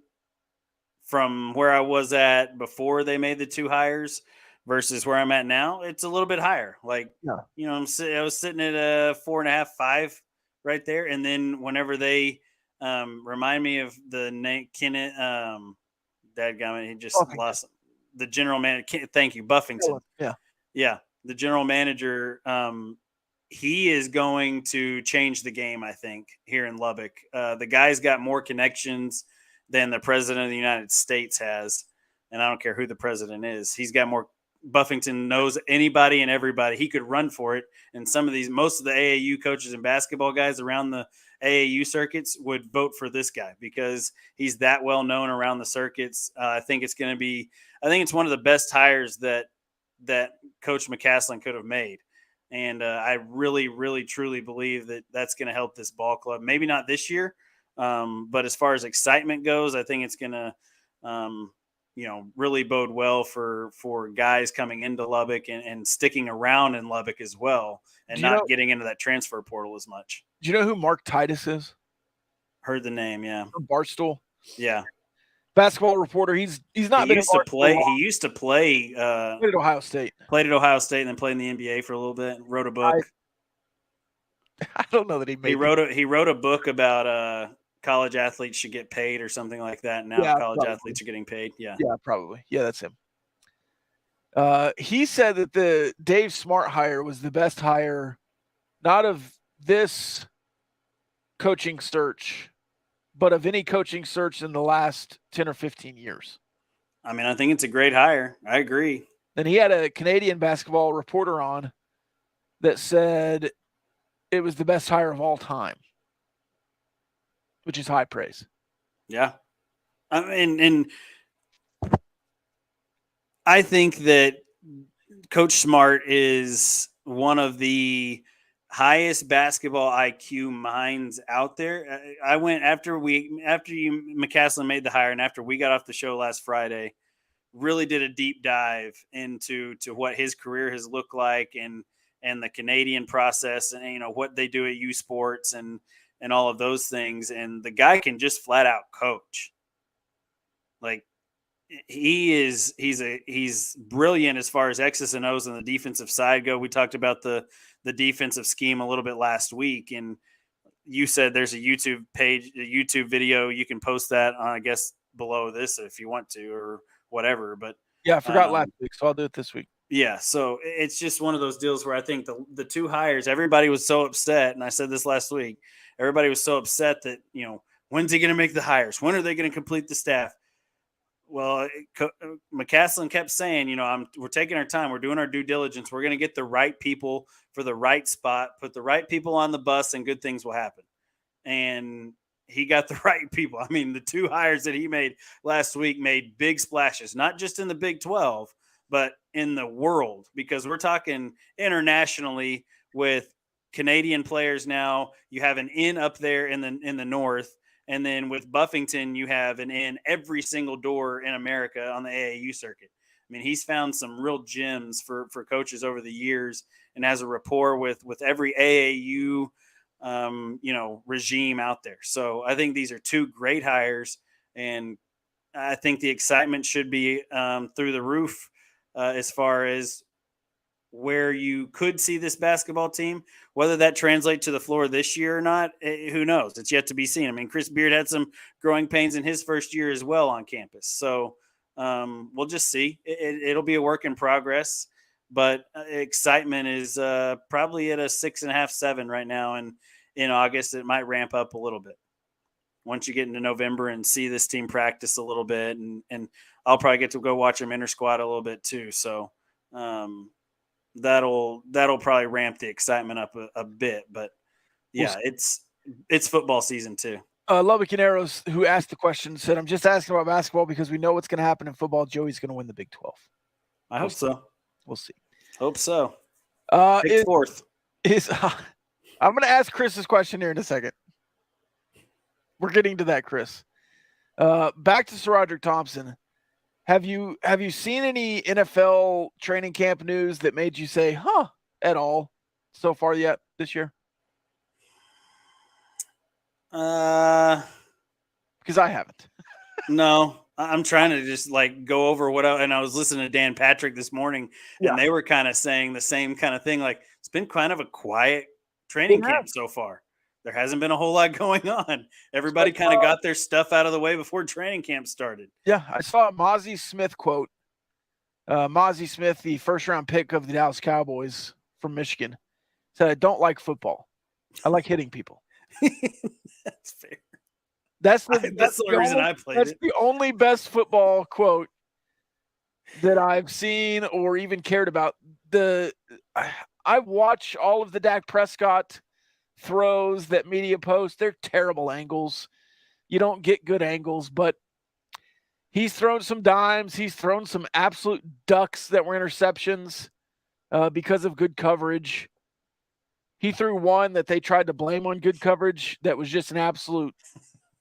Speaker 2: from where I was at before they made the 2 hires versus where I'm at now, it's a little bit higher. Like,
Speaker 1: Yeah.
Speaker 2: you know, I was sitting at a 4.5, 5 right there. And then whenever they remind me of the name Kenneth, dadgummit, he just
Speaker 1: Buffington.
Speaker 2: lost the general manager. Thank you, Buffington. Yeah. The general manager. He is going to change the game, I think, here in Lubbock. The guy's got more connections than the president of the United States has. And I don't care who the president is. He's got more. Buffington knows anybody and everybody. He could run for it. And most of the AAU coaches and basketball guys around the AAU circuits would vote for this guy because he's that well known around the circuits. I think it's one of the best hires that Coach McCasland could have made. And I really, really, truly believe that that's going to help this ball club. Maybe not this year, but as far as excitement goes, I think it's going to, really bode well for guys coming into Lubbock and sticking around in Lubbock as well, and not getting into that transfer portal as much.
Speaker 1: Do you know who Mark Titus is?
Speaker 2: Heard the name, yeah.
Speaker 1: From Barstool.
Speaker 2: Yeah.
Speaker 1: Basketball reporter. He's not.
Speaker 2: He used to play. He used to play.
Speaker 1: Played at Ohio State.
Speaker 2: Played at Ohio State and then played in the NBA for a little bit. Wrote a book.
Speaker 1: I don't know that he made.
Speaker 2: He wrote a book about college athletes should get paid or something like that. Now college athletes are getting paid. Yeah.
Speaker 1: Yeah, probably. Yeah, that's him. He said that the Dave Smart hire was the best hire, not of this coaching search, but of any coaching search in the last 10 or 15 years.
Speaker 2: I mean, I think it's a great hire. I agree.
Speaker 1: And he had a Canadian basketball reporter on that said it was the best hire of all time, which is high praise.
Speaker 2: Yeah. I mean, and I think that Coach Smart is one of the highest basketball IQ minds out there. I went after McCasland made the hire, and after we got off the show last Friday, really did a deep dive into what his career has looked like and the Canadian process and what they do at U Sports and all of those things. And the guy can just flat out coach. Like he's brilliant as far as X's and O's on the defensive side go. We talked about the defensive scheme a little bit last week, and you said there's a YouTube page, a YouTube video. You can post that on, I guess, below this if you want to or whatever. But
Speaker 1: yeah, I forgot last week, so I'll do it this week.
Speaker 2: Yeah, so it's just one of those deals where I think the 2 hires, everybody was so upset, and I said this last week, everybody was so upset that, when's he going to make the hires? When are they going to complete the staff? Well, McCasland kept saying, we're taking our time. We're doing our due diligence. We're going to get the right people for the right spot, put the right people on the bus, and good things will happen. And he got the right people. I mean, the 2 hires that he made last week made big splashes, not just in the Big 12, but in the world, because we're talking internationally with Canadian players now. You have an in up there in the north. And then with Buffington, you have an in every single door in America on the AAU circuit. I mean, he's found some real gems for coaches over the years and has a rapport with every AAU, regime out there. So I think these are 2 great hires, and I think the excitement should be through the roof as far as where you could see this basketball team. Whether that translates to the floor this year or not, who knows? It's yet to be seen. I mean, Chris Beard had some growing pains in his first year as well on campus. So we'll just see. It'll be a work in progress, but excitement is probably at a 6.5, 7 right now. And in August, it might ramp up a little bit. once you get into November and see this team practice a little bit, and I'll probably get to go watch them inter squad a little bit too. So that'll probably ramp the excitement up a bit. But yeah, it's football season too.
Speaker 1: Lubbock Caneros, who asked the question, said, "I'm just asking about basketball because we know what's going to happen in football. Joey's going to win the Big 12."
Speaker 2: I hope so.
Speaker 1: We'll see.
Speaker 2: Hope so.
Speaker 1: Fourth. I'm going to ask Chris this question here in a second. We're getting to that, Chris. Back to SaRodorick Thompson. Have you seen any NFL training camp news that made you say, "Huh," at all so far yet this year? Because I haven't.
Speaker 2: No, I'm trying to just like go over and I was listening to Dan Patrick this morning, and they were kind of saying the same kind of thing. Like, it's been kind of a quiet training camp so far. There hasn't been a whole lot going on. Everybody kind of got their stuff out of the way before training camp started.
Speaker 1: Yeah, I saw a Mozzie Smith quote. Mozzie Smith, the first-round pick of the Dallas Cowboys from Michigan, said, "I don't like football. I like hitting people."
Speaker 2: That's fair.
Speaker 1: That's the
Speaker 2: only reason I played
Speaker 1: That's
Speaker 2: it.
Speaker 1: the only best football quote that I've seen or even cared about. I watch all of the Dak Prescott throws that media post. They're terrible angles. You don't get good angles, but he's thrown some dimes. He's thrown some absolute ducks that were interceptions because of good coverage. He threw one that they tried to blame on good coverage that was just an absolute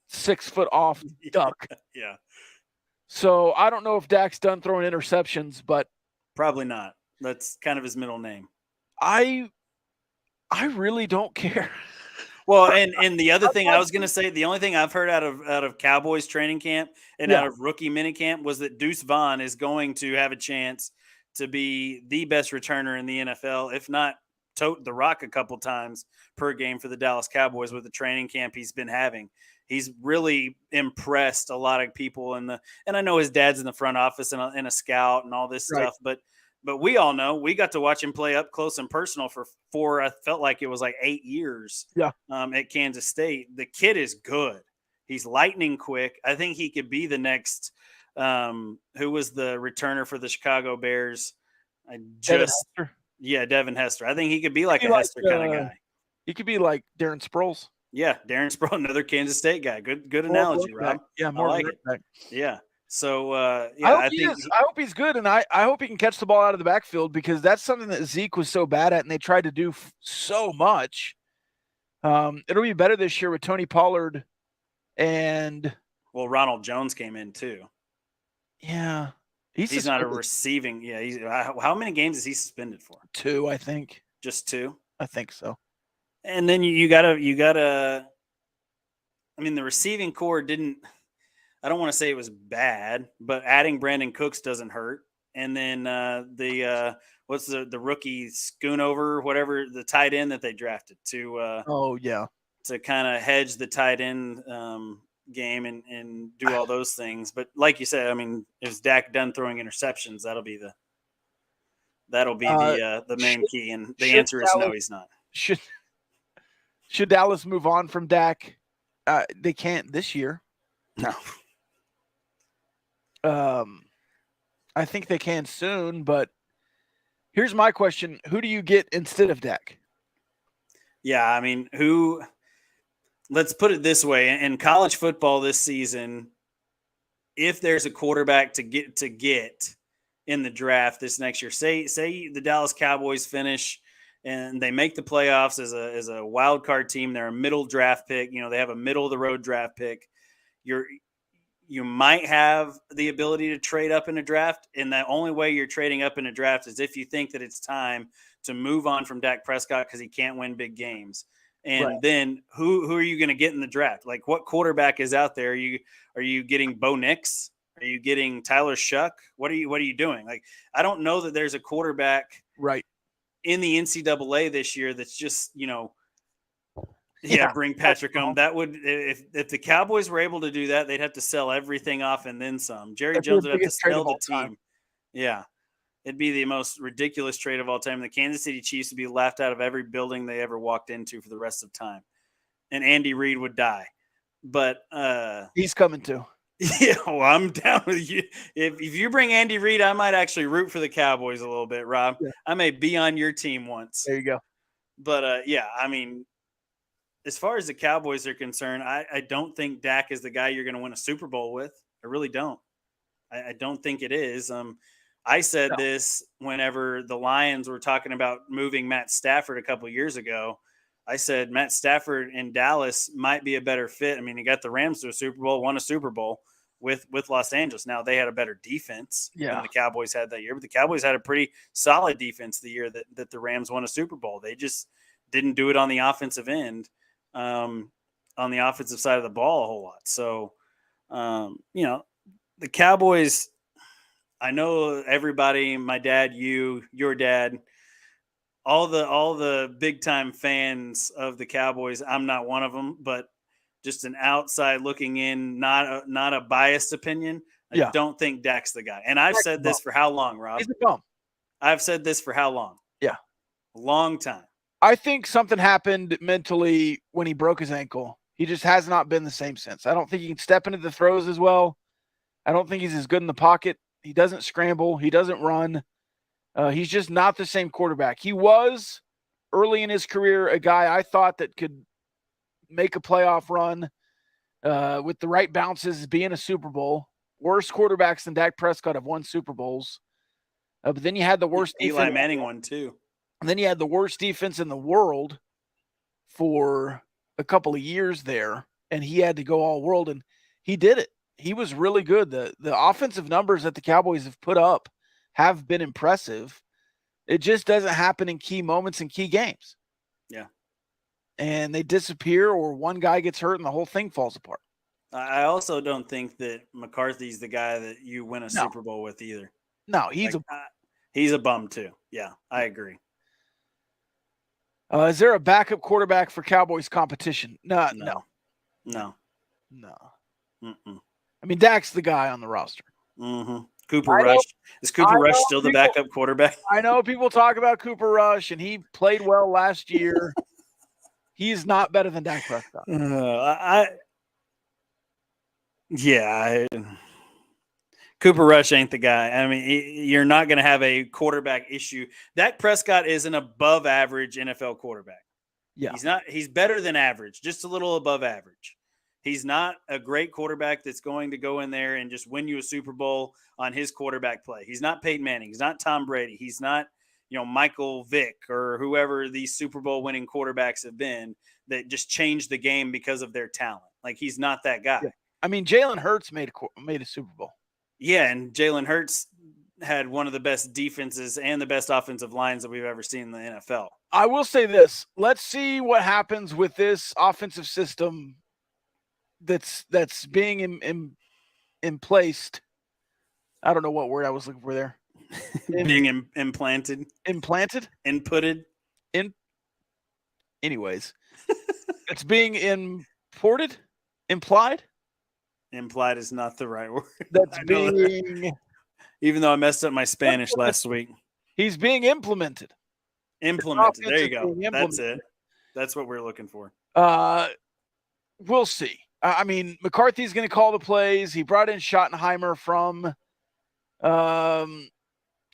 Speaker 1: 6 foot off duck.
Speaker 2: Yeah.
Speaker 1: So I don't know if Dak's done throwing interceptions, but
Speaker 2: probably not. That's kind of his middle name.
Speaker 1: I really don't care.
Speaker 2: Well, and the other thing I was going to say, the only thing I've heard out of Cowboys training camp and out of rookie mini camp was that Deuce Vaughn is going to have a chance to be the best returner in the NFL, if not tote the rock a couple times per game for the Dallas Cowboys with the training camp he's been having. He's really impressed a lot of people and I know his dad's in the front office and a scout and all this stuff, but we all know we got to watch him play up close and personal for I felt like it was like 8 years.
Speaker 1: Yeah.
Speaker 2: At Kansas State. The kid is good. He's lightning quick. I think he could be the next who was the returner for the Chicago Bears? Devin Hester. I think he could be like a Hester kind of guy.
Speaker 1: He could be like Darren Sproles.
Speaker 2: Yeah, Darren Sproles, another Kansas State guy. Good analogy, Rob.
Speaker 1: Yeah, more
Speaker 2: I like it.
Speaker 1: Back.
Speaker 2: Yeah. So
Speaker 1: I hope he's good, and I hope he can catch the ball out of the backfield because that's something that Zeke was so bad at, and they tried to do so much. It'll be better this year with Tony Pollard and
Speaker 2: Ronald Jones came in too.
Speaker 1: Yeah,
Speaker 2: he's not a receiving. Yeah, he's how many games is he suspended for?
Speaker 1: 2, I think.
Speaker 2: Just 2?
Speaker 1: I think so.
Speaker 2: And then you gotta. I mean, the receiving core didn't. I don't want to say it was bad, but adding Brandon Cooks doesn't hurt. And then what's the rookie Schoonover, whatever, the tight end that they drafted to to kind of hedge the tight end game and do all those things. But like you said, I mean, is Dak done throwing interceptions? That'll be the main key. And the answer is no, he's not.
Speaker 1: Should Dallas move on from Dak? They can't this year.
Speaker 2: No.
Speaker 1: I think they can soon, but here's my question. Who do you get instead of Dak?
Speaker 2: Yeah, I mean, let's put it this way. In college football this season, if there's a quarterback to get in the draft this next year, say the Dallas Cowboys finish and they make the playoffs as a wild card team, they're a middle draft pick, they have a middle of the road draft pick. You might have the ability to trade up in a draft, and the only way you're trading up in a draft is if you think that it's time to move on from Dak Prescott because he can't win big games. And then who are you going to get in the draft? Like, what quarterback is out there? Are you getting Bo Nix? Are you getting Tyler Shuck? What are you doing? Like, I don't know that there's a quarterback in the NCAA this year that's just bring Patrick home. That would if the Cowboys were able to do that, they'd have to sell everything off and then some. Jerry Jones would have to sell the team. Yeah. It'd be the most ridiculous trade of all time. The Kansas City Chiefs would be laughed out of every building they ever walked into for the rest of time. And Andy Reid would die. But
Speaker 1: He's coming too.
Speaker 2: yeah, well, I'm down with you. If you bring Andy Reid, I might actually root for the Cowboys a little bit, Rob.
Speaker 1: Yeah.
Speaker 2: I may be on your team once.
Speaker 1: There you go.
Speaker 2: But yeah, I mean, as far as the Cowboys are concerned, I don't think Dak is the guy you're going to win a Super Bowl with. I really don't. I don't think it is. I said
Speaker 1: No.
Speaker 2: this whenever the Lions were talking about moving Matt Stafford a couple years ago. I said Matt Stafford in Dallas might be a better fit. I mean, he got the Rams to a Super Bowl, won a Super Bowl with Los Angeles. Now they had a better defense than the Cowboys had that year, but the Cowboys had a pretty solid defense the year that the Rams won a Super Bowl. They just didn't do it on the offensive end, on the offensive side of the ball a whole lot. So, the Cowboys, I know everybody, my dad, your dad, all the big time fans of the Cowboys. I'm not one of them, but just an outside looking in, not a biased opinion. I don't think Dak's the guy. And I've said this for how long, Rob?
Speaker 1: He's a bum.
Speaker 2: I've said this for how long?
Speaker 1: Yeah.
Speaker 2: A long time.
Speaker 1: I think something happened mentally when he broke his ankle. He just has not been the same since. I don't think he can step into the throws as well. I don't think he's as good in the pocket. He doesn't scramble. He doesn't run. He's just not the same quarterback. He was early in his career a guy I thought that could make a playoff run with the right bounces, be in a Super Bowl. Worse quarterbacks than Dak Prescott have won Super Bowls. But then you had the worst
Speaker 2: Eli Manning won too.
Speaker 1: And then you had the worst defense in the world for a couple of years there, and he had to go all world, and he did it. He was really good. The offensive numbers that the Cowboys have put up have been impressive. It just doesn't happen in key moments in key games.
Speaker 2: Yeah.
Speaker 1: And they disappear, or one guy gets hurt and the whole thing falls apart.
Speaker 2: I also don't think that McCarthy's the guy that you win a Super Bowl with either.
Speaker 1: No, he's
Speaker 2: a bum too. Yeah, I agree.
Speaker 1: Is there a backup quarterback for Cowboys competition? No.
Speaker 2: Mm-mm.
Speaker 1: I mean, Dak's the guy on the roster.
Speaker 2: Mm-hmm. Cooper Rush. Is Cooper Rush still the backup quarterback?
Speaker 1: I know people talk about Cooper Rush, and he played well last year. He's not better than Dak Prescott.
Speaker 2: Cooper Rush ain't the guy. I mean, you're not going to have a quarterback issue. Dak Prescott is an above average NFL quarterback.
Speaker 1: Yeah.
Speaker 2: He's better than average, just a little above average. He's not a great quarterback that's going to go in there and just win you a Super Bowl on his quarterback play. He's not Peyton Manning. He's not Tom Brady. He's not, Michael Vick or whoever these Super Bowl winning quarterbacks have been that just changed the game because of their talent. Like, he's not that guy.
Speaker 1: Yeah. I mean, Jalen Hurts made a Super Bowl.
Speaker 2: Yeah, and Jalen Hurts had one of the best defenses and the best offensive lines that we've ever seen in the NFL.
Speaker 1: I will say this. Let's see what happens with this offensive system that's being in placed. I don't know what word I was looking for there.
Speaker 2: Being implanted.
Speaker 1: Implanted?
Speaker 2: Inputted.
Speaker 1: Anyways. It's being imported? Implied?
Speaker 2: Implied is not the right word.
Speaker 1: That's being...
Speaker 2: Even though I messed up my Spanish last week.
Speaker 1: He's being implemented.
Speaker 2: Implemented. There you go. That's it. That's what we're looking for.
Speaker 1: We'll see. I mean, McCarthy's going to call the plays. He brought in Schottenheimer from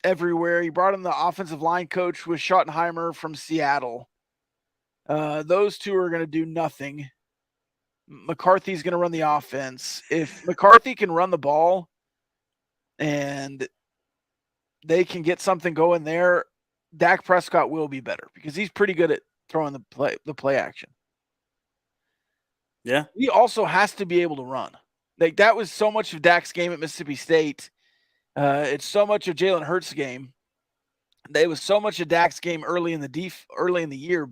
Speaker 1: everywhere. He brought in the offensive line coach with Schottenheimer from Seattle. Those two are going to do nothing. McCarthy's going to run the offense. If McCarthy can run the ball and they can get something going there, Dak Prescott will be better because he's pretty good at throwing the play action.
Speaker 2: Yeah.
Speaker 1: He also has to be able to run. Like, that was so much of Dak's game at Mississippi State. It's so much of Jalen Hurts' game. It was so much of Dak's game early in the year,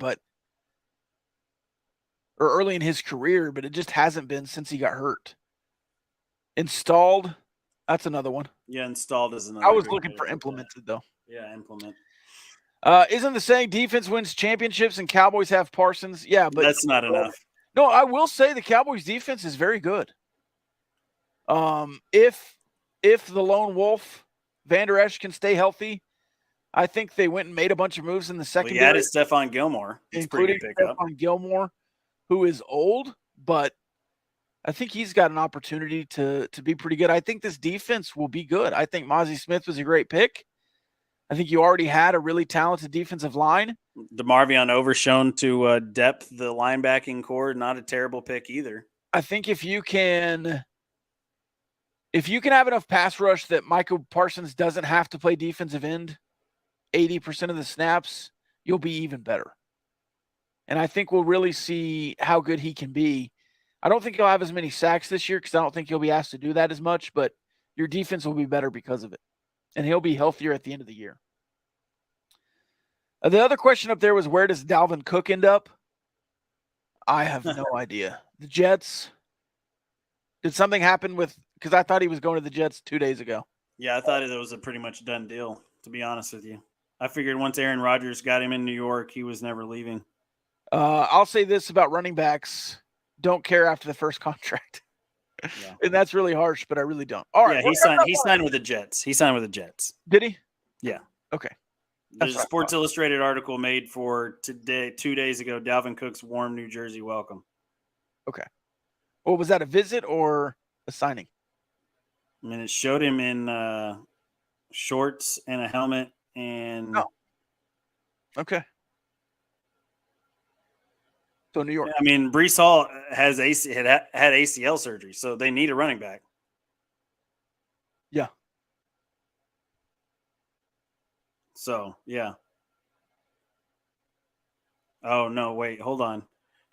Speaker 1: or early in his career, but it just hasn't been since he got hurt. Installed, that's another one.
Speaker 2: Yeah, installed is another.
Speaker 1: I was looking for implemented, though.
Speaker 2: Yeah, implement.
Speaker 1: Isn't the saying defense wins championships and Cowboys have Parsons? Yeah, but
Speaker 2: that's not enough.
Speaker 1: No, I will say the Cowboys defense is very good. If the lone wolf, Vander Esch, can stay healthy, I think they went and made a bunch of moves in the secondary.
Speaker 2: We added Stephon Gilmore,
Speaker 1: including Stephon Gilmore, who is old, but I think he's got an opportunity to be pretty good. I think this defense will be good. I think Mozzie Smith was a great pick. I think you already had a really talented defensive line.
Speaker 2: DeMarvion Overshown to depth the linebacking core, not a terrible pick either.
Speaker 1: I think if you can have enough pass rush that Michael Parsons doesn't have to play defensive end 80% of the snaps, you'll be even better. And I think we'll really see how good he can be. I don't think he'll have as many sacks this year because I don't think he'll be asked to do that as much, but your defense will be better because of it. And he'll be healthier at the end of the year. The other question up there was, where does Dalvin Cook end up? I have no idea. The Jets. Did something happen because I thought he was going to the Jets 2 days ago.
Speaker 2: Yeah, I thought it was a pretty much done deal, to be honest with you. I figured once Aaron Rodgers got him in New York, he was never leaving.
Speaker 1: I'll say this about running backs. Don't care after the first contract.
Speaker 2: Yeah.
Speaker 1: And that's really harsh, but I really don't. All right.
Speaker 2: Yeah, he signed with the Jets. He signed with the Jets.
Speaker 1: Did he?
Speaker 2: Yeah.
Speaker 1: Okay.
Speaker 2: There's a Sports Illustrated article made for today, 2 days ago, Dalvin Cook's warm New Jersey welcome.
Speaker 1: Okay. Well, was that a visit or a signing?
Speaker 2: I mean, it showed him in shorts and a helmet and.
Speaker 1: Oh. Okay. So New York.
Speaker 2: I mean, Breece Hall had ACL surgery, so they need a running back.
Speaker 1: Yeah.
Speaker 2: So, yeah. Oh, no, wait, hold on.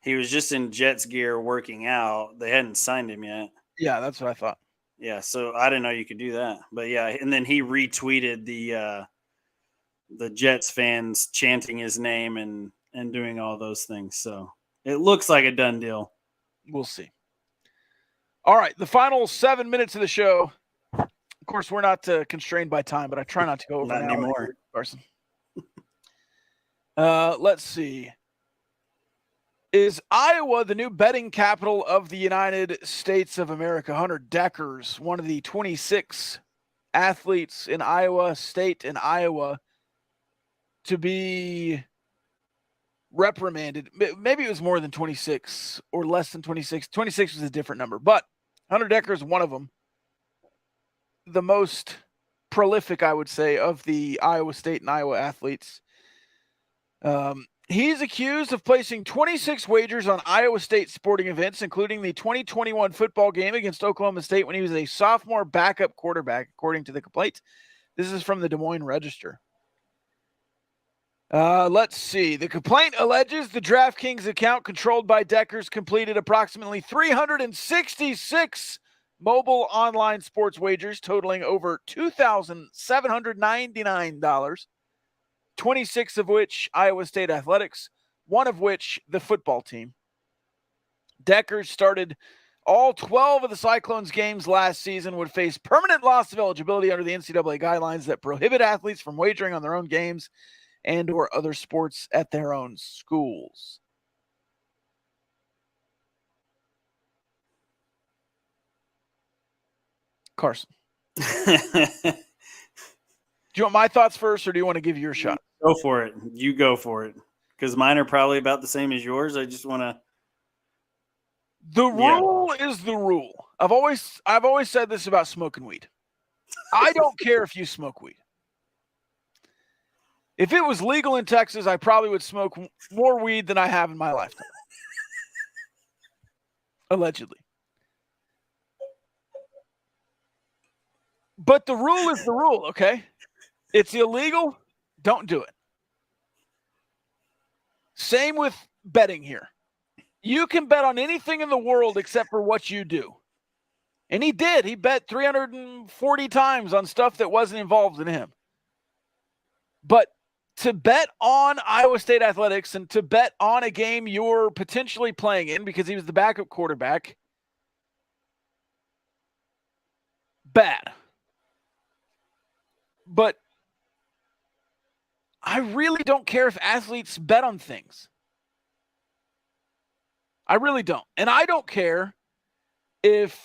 Speaker 2: He was just in Jets gear working out. They hadn't signed him yet.
Speaker 1: Yeah, that's what I thought.
Speaker 2: Yeah, so I didn't know you could do that. But, yeah, and then he retweeted the Jets fans chanting his name and doing all those things. So it looks like a done deal.
Speaker 1: We'll see. All right, the final 7 minutes of the show. Of course, we're not constrained by time, but I try not to go over
Speaker 2: Not
Speaker 1: an hour
Speaker 2: anymore.
Speaker 1: here, Carson. Let's see. Is Iowa the new betting capital of the United States of America? Hunter Dekkers, one of the 26 athletes in Iowa State and Iowa to be reprimanded. Maybe it was more than 26 or less than 26. 26 was a different number, but Hunter Dekkers is one of them. The most prolific, I would say, of the Iowa State and Iowa athletes. He's accused of placing 26 wagers on Iowa State sporting events, including the 2021 football game against Oklahoma State when he was a sophomore backup quarterback, according to the complaint. This is from the Des Moines Register. Let's see. The complaint alleges the DraftKings account controlled by Dekkers completed approximately 366 mobile online sports wagers totaling over $2,799, 26 of which Iowa State athletics, one of which the football team. Dekkers started all 12 of the Cyclones games last season, would face permanent loss of eligibility under the NCAA guidelines that prohibit athletes from wagering on their own games and or other sports at their own schools. Carson. Do you want my thoughts first, or do you want to give your shot?
Speaker 2: Go for it. You go for it. Because mine are probably about the same as yours. I just want to.
Speaker 1: The rule is the rule. I've always said this about smoking weed. I don't care if you smoke weed. If it was legal in Texas, I probably would smoke more weed than I have in my lifetime. Allegedly. But the rule is the rule, okay? It's illegal. Don't do it. Same with betting here. You can bet on anything in the world except for what you do. And he did. He bet 340 times on stuff that wasn't involved in him. But to bet on Iowa State athletics and to bet on a game you're potentially playing in because he was the backup quarterback, bad. But I really don't care if athletes bet on things. I really don't. And I don't care if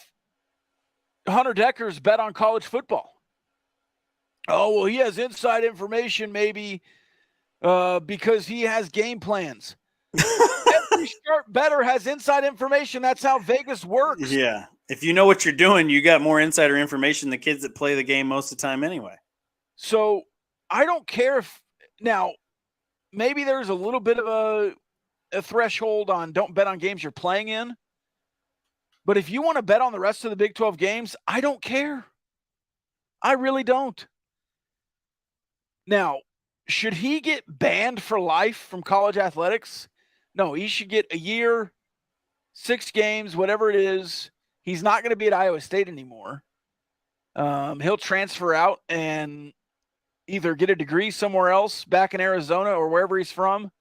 Speaker 1: Hunter Dekkers bet on college football. Oh, well, he has inside information maybe because he has game plans. Every Every sharp bettor has inside information. That's how Vegas works.
Speaker 2: Yeah. If you know what you're doing, you got more insider information than the kids that play the game most of the time anyway.
Speaker 1: So I don't care if now maybe there's a little bit of a threshold on don't bet on games you're playing in. But if you want to bet on the rest of the Big 12 games, I don't care. I really don't. Now, should he get banned for life from college athletics? No, he should get a year, 6 games, whatever it is. He's not going to be at Iowa State anymore. He'll transfer out and either get a degree somewhere else back in Arizona or wherever he's from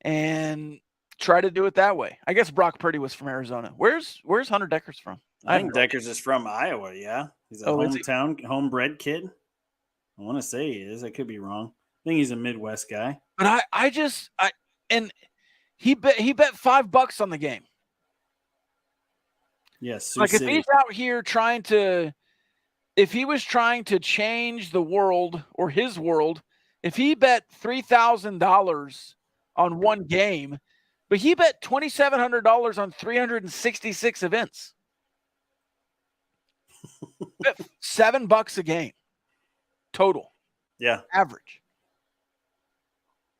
Speaker 1: and try to do it that way. I guess Brock Purdy was from Arizona. Where's Hunter Deckers from?
Speaker 2: I think Deckers is from Iowa, yeah. He's a homebred kid. I want to say he is. I could be wrong. I think he's a Midwest guy.
Speaker 1: But and he bet $5 on the game.
Speaker 2: Yes.
Speaker 1: Like if he's out here if he was trying to change the world or his world, if he bet $3,000 on one game, but he bet $2,700 on 366 events. Bet $7 a game total.
Speaker 2: Yeah.
Speaker 1: Average.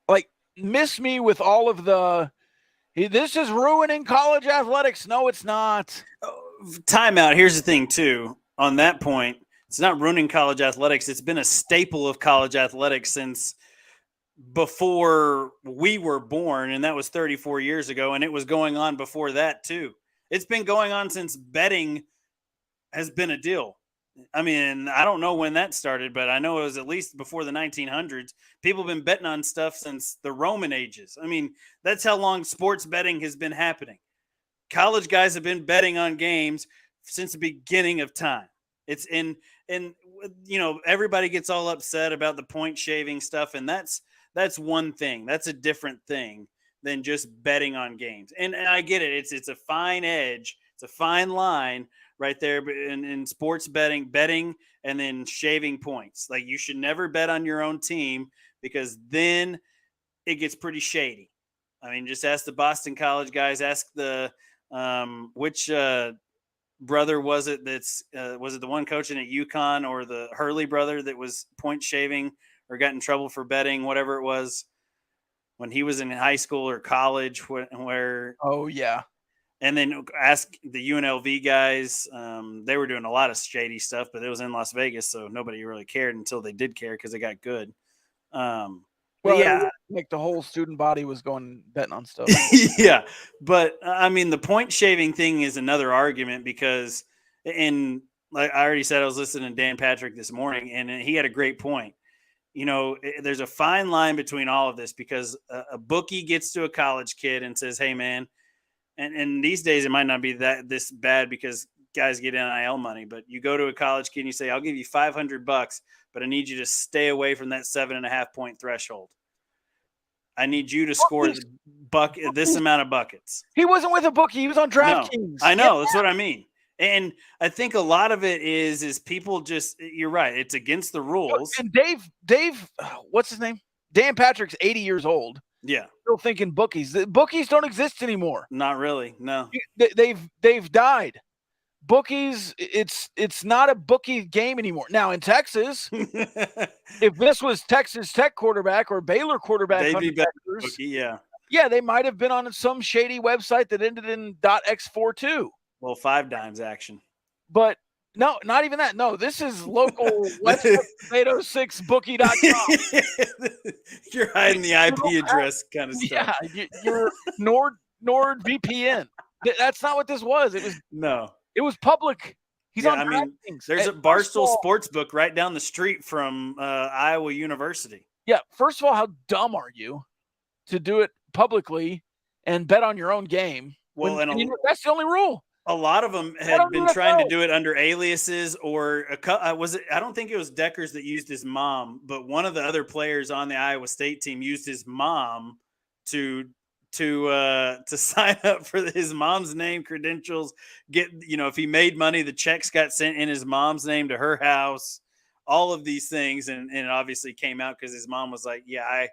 Speaker 1: Like, miss me with all of this is ruining college athletics. No, it's not.
Speaker 2: Timeout. Here's the thing, too. On that point, it's not ruining college athletics. It's been a staple of college athletics since before we were born, and that was 34 years ago, and it was going on before that, too. It's been going on since betting has been a deal. I mean, I don't know when that started, but I know it was at least before the 1900s. People have been betting on stuff since the Roman ages. I mean, that's how long sports betting has been happening. College guys have been betting on games since the beginning of time. It's everybody gets all upset about the point shaving stuff, and that's one thing. That's a different thing than just betting on games. And I get it. It's a fine edge. It's a fine line right there in sports betting and then shaving points. Like, you should never bet on your own team because then it gets pretty shady. I mean, just ask the Boston College guys, ask the which brother was it was it the one coaching at UConn or the Hurley brother that was point shaving or got in trouble for betting, whatever it was, when he was in high school or college where
Speaker 1: oh yeah.
Speaker 2: And then ask the UNLV guys. They were doing a lot of shady stuff, but it was in Las Vegas, so nobody really cared until they did care because they got good.
Speaker 1: Yeah, like the whole student body was going betting on stuff.
Speaker 2: Yeah, but I mean, the point shaving thing is another argument because, and like I already said, I was listening to Dan Patrick this morning, and he had a great point. You know, there's a fine line between all of this because a bookie gets to a college kid and says, "Hey, man." And these days it might not be this bad because guys get NIL money, but you go to a college kid and you say, I'll give you $500, but I need you to stay away from that 7.5 point threshold. I need you to score this amount of buckets.
Speaker 1: He wasn't with a bookie. He was on DraftKings.
Speaker 2: I know. That's what I mean. And I think a lot of it is people just, you're right. It's against the rules.
Speaker 1: And Dave, what's his name? Dan Patrick's 80 years old.
Speaker 2: Yeah.
Speaker 1: Still thinking bookies. The bookies don't exist anymore.
Speaker 2: Not really. No.
Speaker 1: They've died. Bookies, it's not a bookie game anymore. Now in Texas, if this was Texas Tech quarterback or Baylor quarterback,
Speaker 2: they'd be better bookie, yeah.
Speaker 1: Yeah, they might have been on some shady website that ended in .x42.
Speaker 2: Well, 5 dimes action.
Speaker 1: But no, not even that. No, this is local West806bookie.com.
Speaker 2: You're hiding the IP address kind of stuff.
Speaker 1: Yeah, you're NordVPN. That's not what this was. It was public. He's on DraftKings.
Speaker 2: There's a Barstool Sportsbook right down the street from Iowa University.
Speaker 1: Yeah, first of all, how dumb are you to do it publicly and bet on your own game?
Speaker 2: Well,
Speaker 1: that's the only rule.
Speaker 2: A lot of them had been trying to do it under aliases or I don't think it was Deckers that used his mom, but one of the other players on the Iowa State team used his mom to sign up for his mom's name, credentials, if he made money, the checks got sent in his mom's name to her house, all of these things. And it obviously came out because his mom was like, yeah,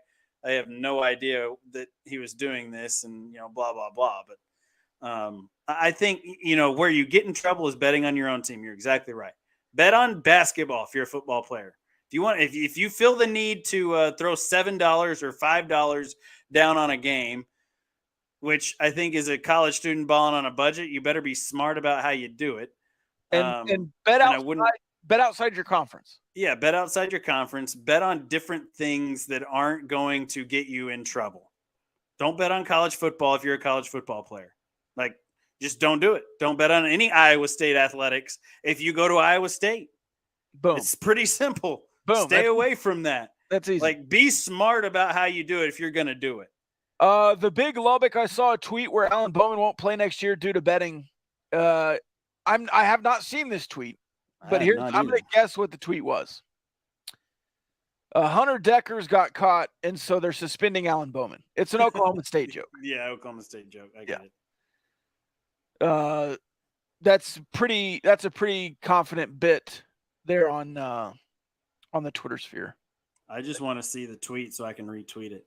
Speaker 2: I have no idea that he was doing this, and blah blah blah. But I think where you get in trouble is betting on your own team. You're exactly right. Bet on basketball if you're a football player. If you feel the need to throw $7 or $5 down on a game, which I think is a college student balling on a budget, you better be smart about how you do it.
Speaker 1: And bet outside your conference.
Speaker 2: Yeah, bet outside your conference. Bet on different things that aren't going to get you in trouble. Don't bet on college football if you're a college football player. Like, just don't do it. Don't bet on any Iowa State athletics if you go to Iowa State.
Speaker 1: Boom.
Speaker 2: It's pretty simple.
Speaker 1: Boom.
Speaker 2: Stay away from that.
Speaker 1: That's easy.
Speaker 2: Like, be smart about how you do it if you're going to do it.
Speaker 1: The Big Lubbock, I saw a tweet where Alan Bowman won't play next year due to betting. I have not seen this tweet, but I'm going to guess what the tweet was. Hunter Deckers got caught, and so they're suspending Alan Bowman. It's an Oklahoma State joke.
Speaker 2: Yeah, Oklahoma State joke. I get
Speaker 1: it. That's a pretty confident bit there on the Twitter sphere.
Speaker 2: I just want to see the tweet so I can retweet it.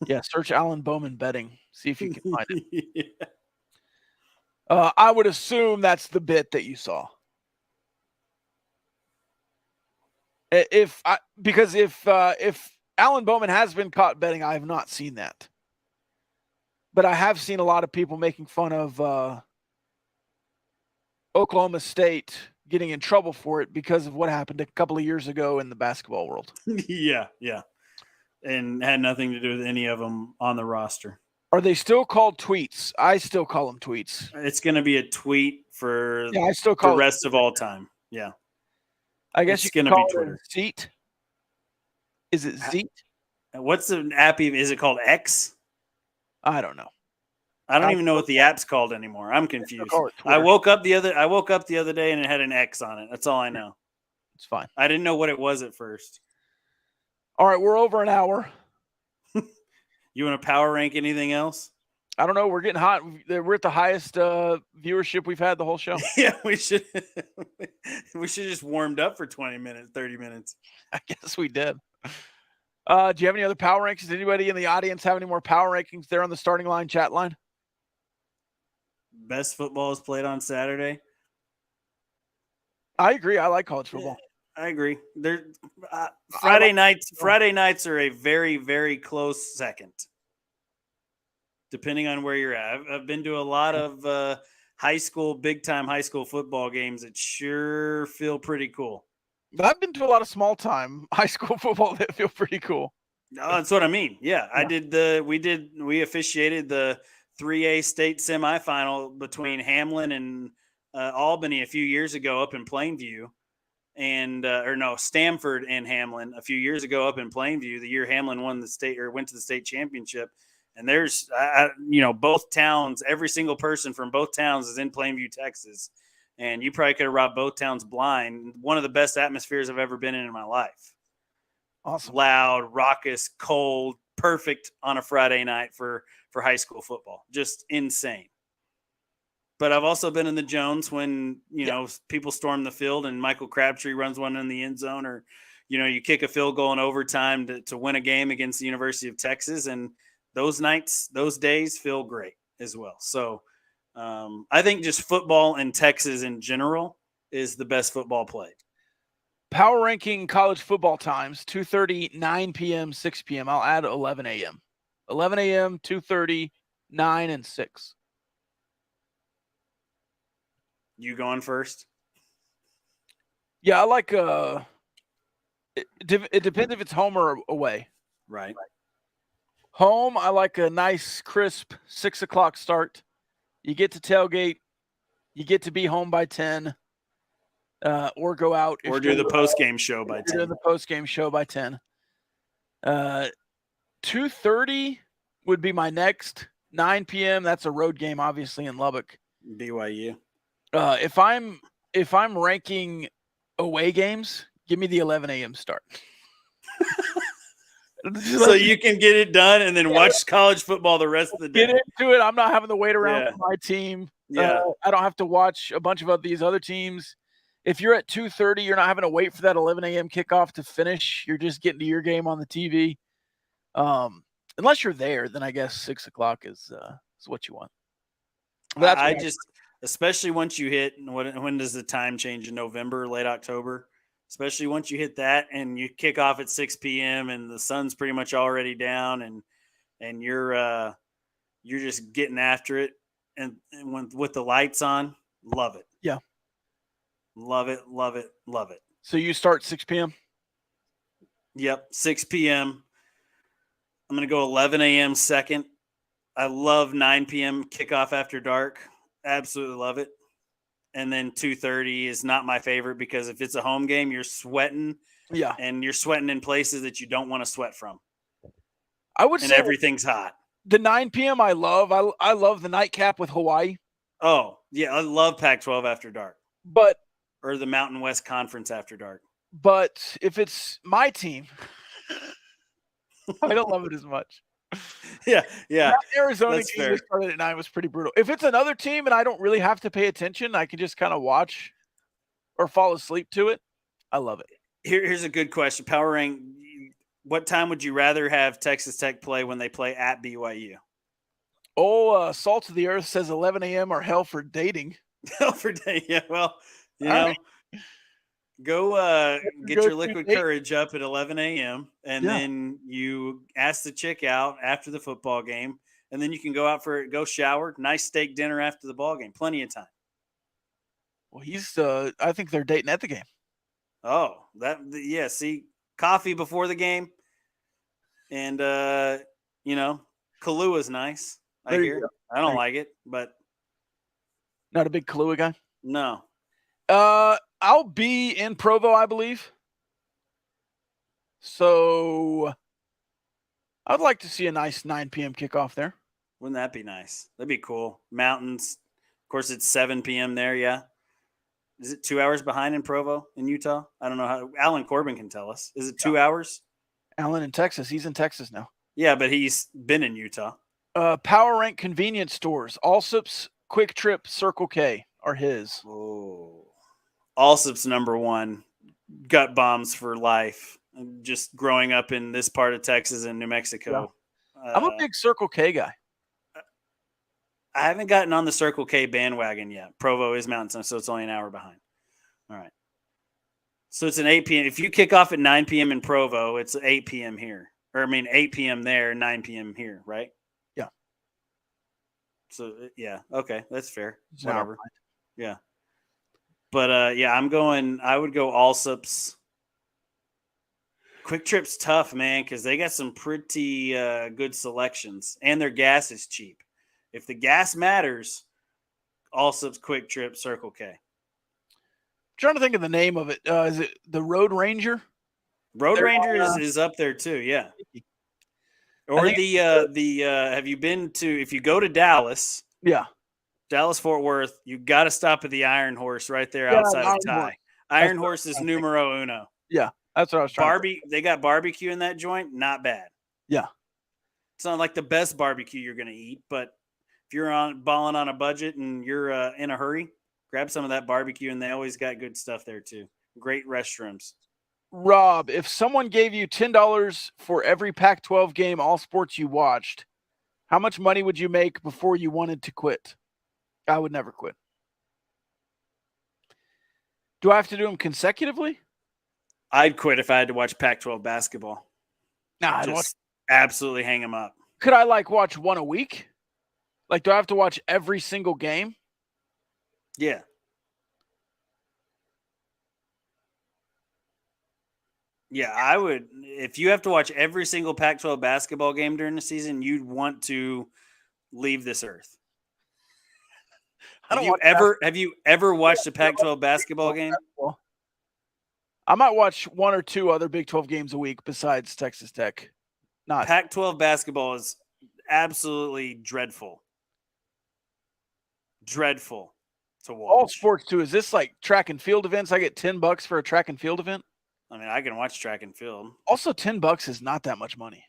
Speaker 1: Yeah, search Alan Bowman betting. See if you can find it.
Speaker 2: Yeah.
Speaker 1: I would assume that's the bit that you saw. If Alan Bowman has been caught betting, I have not seen that. But I have seen a lot of people making fun of Oklahoma State getting in trouble for it because of what happened a couple of years ago in the basketball world.
Speaker 2: Yeah. And had nothing to do with any of them on the roster.
Speaker 1: Are they still called tweets? I still call them tweets.
Speaker 2: It's going to be a tweet for
Speaker 1: I still call
Speaker 2: the rest of all time. Yeah.
Speaker 1: I guess
Speaker 2: it's
Speaker 1: you can
Speaker 2: call
Speaker 1: be Twitter. Zeet? Is it Zeet?
Speaker 2: What's the app? Is it called X?
Speaker 1: I don't know.
Speaker 2: I don't even know what the app's called anymore. I'm confused. I woke up the other day and it had an X on it. That's all I know.
Speaker 1: It's fine.
Speaker 2: I didn't know what it was at first.
Speaker 1: All right, we're over an hour.
Speaker 2: You want to power rank anything else?
Speaker 1: I don't know. We're getting hot. We're at the highest viewership we've had the whole show.
Speaker 2: Yeah, we should. We should just warmed up for 20 minutes, 30 minutes.
Speaker 1: I guess we did. Do you have any other power rankings? Does anybody in the audience have any more power rankings there on the starting line, chat line?
Speaker 2: Best football is played on Saturday.
Speaker 1: I agree. I like college football.
Speaker 2: Yeah, I agree. Friday nights are a very, very close second. Depending on where you're at. I've been to a lot of big-time high school football games that sure feel pretty cool.
Speaker 1: I've been to a lot of small-time high school football that feel pretty cool.
Speaker 2: No, that's what I mean. Yeah. We officiated the 3A state semifinal between Hamlin and Albany a few years ago up in Plainview. And Stamford and Hamlin a few years ago up in Plainview, the year Hamlin went to the state championship. And there's, both towns, every single person from both towns is in Plainview, Texas. And you probably could have robbed both towns blind. One of the best atmospheres I've ever been in my life.
Speaker 1: Awesome.
Speaker 2: Loud, raucous, cold, perfect on a Friday night for high school football. Just insane. But I've also been in the Jones when, people storm the field and Michael Crabtree runs one in the end zone, or, you kick a field goal in overtime to win a game against the University of Texas. And those nights, those days feel great as well. So I think just football in Texas in general is the best football played.
Speaker 1: Power ranking college football times, 2:30, 9 p.m., 6 p.m. I'll add 11 a.m. 11 a.m., 2:30, 9, and 6.
Speaker 2: You going first?
Speaker 1: Yeah, I like it depends if it's home or away.
Speaker 2: Right.
Speaker 1: Home, I like a nice, crisp 6 o'clock start. You get to tailgate. You get to be home by 10, or go out.
Speaker 2: Or do the post-game show by 10.
Speaker 1: Do the post-game show by 10. 2:30 would be my next. 9 p.m., that's a road game, obviously, in Lubbock.
Speaker 2: BYU.
Speaker 1: If I'm ranking away games, give me the 11 a.m. start.
Speaker 2: So you can get it done and then watch college football the rest of the day.
Speaker 1: Get into it. I'm not having to wait around for my team.
Speaker 2: Yeah.
Speaker 1: I don't have to watch a bunch of these other teams. If you're at 2:30, you're not having to wait for that 11 a.m. kickoff to finish. You're just getting to your game on the TV. Unless you're there, then I guess 6 o'clock is what you want. But that's
Speaker 2: I
Speaker 1: what
Speaker 2: just, especially once you hit, when does the time change in November, late October? Especially once you hit that and you kick off at 6 p.m. and the sun's pretty much already down and you're just getting after it and with the lights on, love it.
Speaker 1: Yeah.
Speaker 2: Love it, love it, love it.
Speaker 1: So you start 6 p.m.?
Speaker 2: Yep, 6 p.m. I'm going to go 11 a.m. second. I love 9 p.m. kickoff after dark. Absolutely love it. And then 2:30 is not my favorite because if it's a home game, you're sweating.
Speaker 1: Yeah.
Speaker 2: And you're sweating in places that you don't want to sweat from.
Speaker 1: I would
Speaker 2: and
Speaker 1: say
Speaker 2: everything's hot.
Speaker 1: The 9 p.m. I love. I love the nightcap with Hawaii.
Speaker 2: Oh, yeah. I love Pac-12 after dark. Or the Mountain West Conference after dark.
Speaker 1: But if it's my team, I don't love it as much.
Speaker 2: Yeah.
Speaker 1: That Arizona
Speaker 2: That's
Speaker 1: game
Speaker 2: fair.
Speaker 1: that started at 9 was pretty brutal. If it's another team and I don't really have to pay attention, I can just kind of watch or fall asleep to it. I love it.
Speaker 2: Here's a good question. Power rank. What time would you rather have Texas Tech play when they play at BYU?
Speaker 1: Salt of the Earth says 11 a.m. or hell for dating.
Speaker 2: Hell for dating. Yeah. Well, right. Go get your liquid courage up at 11 a.m. and then you ask the chick out after the football game, and then you can go shower, nice steak dinner after the ball game. Plenty of time.
Speaker 1: Well, I think they're dating at the game.
Speaker 2: Oh, see, coffee before the game. And, Kahlua is nice. I hear. I don't like it, but.
Speaker 1: Not a big Kahlua guy?
Speaker 2: No.
Speaker 1: I'll be in Provo, I believe. So I'd like to see a nice 9 p.m. kickoff there.
Speaker 2: Wouldn't that be nice? That'd be cool. Mountains. Of course, it's 7 p.m. there, yeah. Is it 2 hours behind in Provo, in Utah? I don't know how. Alan Corbin can tell us. Is it 2 hours?
Speaker 1: Alan in Texas. He's in Texas now.
Speaker 2: Yeah, but he's been in Utah.
Speaker 1: Power Rank convenience stores. Allsup's, Quick Trip, Circle K are his.
Speaker 2: Oh. Allsup's number one. Gut bombs for life. Just growing up in this part of Texas and New Mexico.
Speaker 1: Yeah. I'm a big Circle K guy.
Speaker 2: I haven't gotten on the Circle K bandwagon yet. Provo is Mountain Time, so it's only an hour behind. All right. So it's an 8 p.m. If you kick off at 9 p.m. in Provo, it's 8 p.m. here. 8 p.m. there, 9 p.m. here, right?
Speaker 1: Yeah.
Speaker 2: So, yeah. Okay. That's fair.
Speaker 1: It's
Speaker 2: whatever. Yeah. But, I would go Allsup's. Quick Trip's tough, man, because they got some pretty good selections, and their gas is cheap. If the gas matters, Allsup's, Quick Trip, Circle K.
Speaker 1: I'm trying to think of the name of it. Is it the Road Ranger?
Speaker 2: Road Ranger is up there too, yeah. Or have you been to, if you go to Dallas, Dallas Fort Worth, you got to stop at the Iron Horse right there outside of Ty. Iron Horse is numero uno.
Speaker 1: Yeah, that's what I was trying.
Speaker 2: They got barbecue in that joint, not bad.
Speaker 1: Yeah,
Speaker 2: it's not like the best barbecue you're going to eat, but if you're balling on a budget and you're in a hurry, grab some of that barbecue, and they always got good stuff there too. Great restrooms.
Speaker 1: Rob, if someone gave you $10 for every Pac-12 game, all sports you watched, how much money would you make before you wanted to quit? I would never quit. Do I have to do them consecutively?
Speaker 2: I'd quit if I had to watch Pac-12 basketball.
Speaker 1: Nah, I'd watch.
Speaker 2: Absolutely hang them up.
Speaker 1: Could I watch one a week? Do I have to watch every single game?
Speaker 2: Yeah. Yeah, I would. If you have to watch every single Pac-12 basketball game during the season, you'd want to leave this earth. Have you ever watched a Pac-12 basketball game?
Speaker 1: I might watch one or two other Big 12 games a week besides Texas Tech. Not
Speaker 2: Pac-12 basketball is absolutely dreadful. Dreadful to watch.
Speaker 1: All sports too. Is this like track and field events? I get $10 for a track and field event.
Speaker 2: I mean, I can watch track and field.
Speaker 1: Also, $10 is not that much money.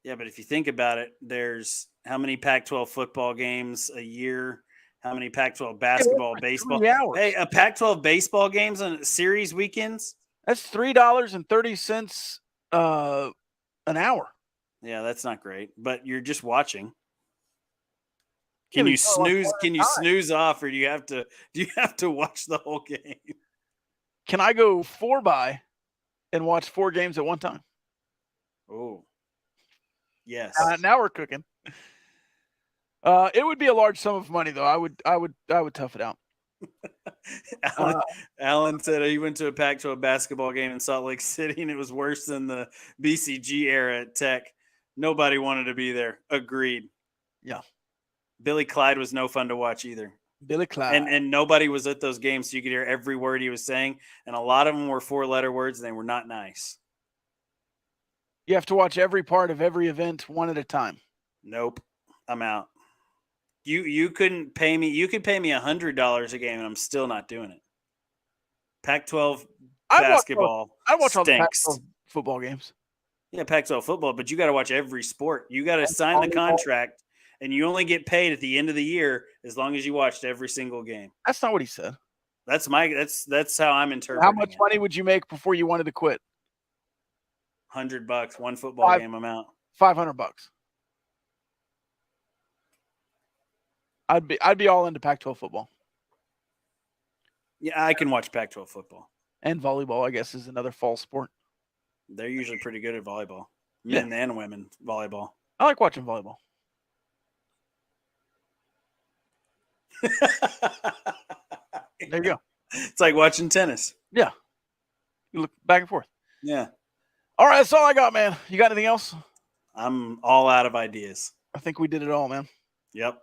Speaker 2: Yeah, but if you think about it, there's how many Pac-12 football games a year? How many Pac-12 basketball, baseball? Hey, a Pac-12 baseball games on series weekends?
Speaker 1: That's $3.30 an hour.
Speaker 2: Yeah, that's not great. But you're just watching.
Speaker 1: Yeah,
Speaker 2: Can
Speaker 1: but
Speaker 2: you
Speaker 1: you gotta watch
Speaker 2: snooze?
Speaker 1: one at
Speaker 2: Can
Speaker 1: a
Speaker 2: you
Speaker 1: time.
Speaker 2: snooze off, or do you have to watch the whole game?
Speaker 1: Can I go 4x and watch 4 games at one time?
Speaker 2: Oh, yes.
Speaker 1: Now we're cooking. It would be a large sum of money, though. I would tough it out.
Speaker 2: Alan said he went to a Pac-12 basketball game in Salt Lake City, and it was worse than the BCG era at Tech. Nobody wanted to be there. Agreed.
Speaker 1: Yeah.
Speaker 2: Billy Clyde was no fun to watch either.
Speaker 1: Billy Clyde.
Speaker 2: And nobody was at those games, so you could hear every word he was saying. And a lot of them were 4-letter words, and they were not nice.
Speaker 1: You have to watch every part of every event one at a time.
Speaker 2: Nope. I'm out. You couldn't pay me. You could pay me $100 a game, and I'm still not doing it. Pac-12 basketball
Speaker 1: I watch all the
Speaker 2: stinks.
Speaker 1: Pac-12 football games.
Speaker 2: Yeah, Pac-12 football, but you got to watch every sport. You got to sign the contract, and you only get paid at the end of the year as long as you watched every single game.
Speaker 1: That's not what he said.
Speaker 2: That's how I'm interpreting.
Speaker 1: How much money would you make before you wanted to quit?
Speaker 2: $100, one football game amount.
Speaker 1: $500. I'd be all into Pac-12 football.
Speaker 2: Yeah, I can watch Pac-12 football.
Speaker 1: And volleyball, I guess, is another fall sport.
Speaker 2: They're usually pretty good at volleyball. Men and women volleyball.
Speaker 1: I like watching volleyball. There you go.
Speaker 2: It's like watching tennis.
Speaker 1: Yeah. You look back and forth.
Speaker 2: Yeah.
Speaker 1: All right, that's all I got, man. You got anything else?
Speaker 2: I'm all out of ideas.
Speaker 1: I think we did it all, man.
Speaker 2: Yep.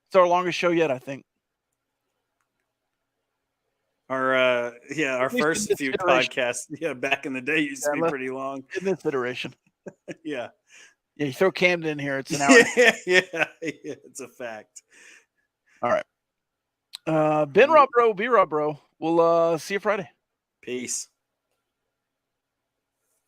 Speaker 1: It's our longest show yet, I think.
Speaker 2: Our first few
Speaker 1: iteration.
Speaker 2: podcasts, back in the day used to be pretty long.
Speaker 1: In this iteration.
Speaker 2: Yeah.
Speaker 1: Yeah, you throw Camden in here, it's an hour.
Speaker 2: yeah, it's a fact.
Speaker 1: All right. Ben Rob Bro, B Rob Bro. We'll see you Friday.
Speaker 2: Peace.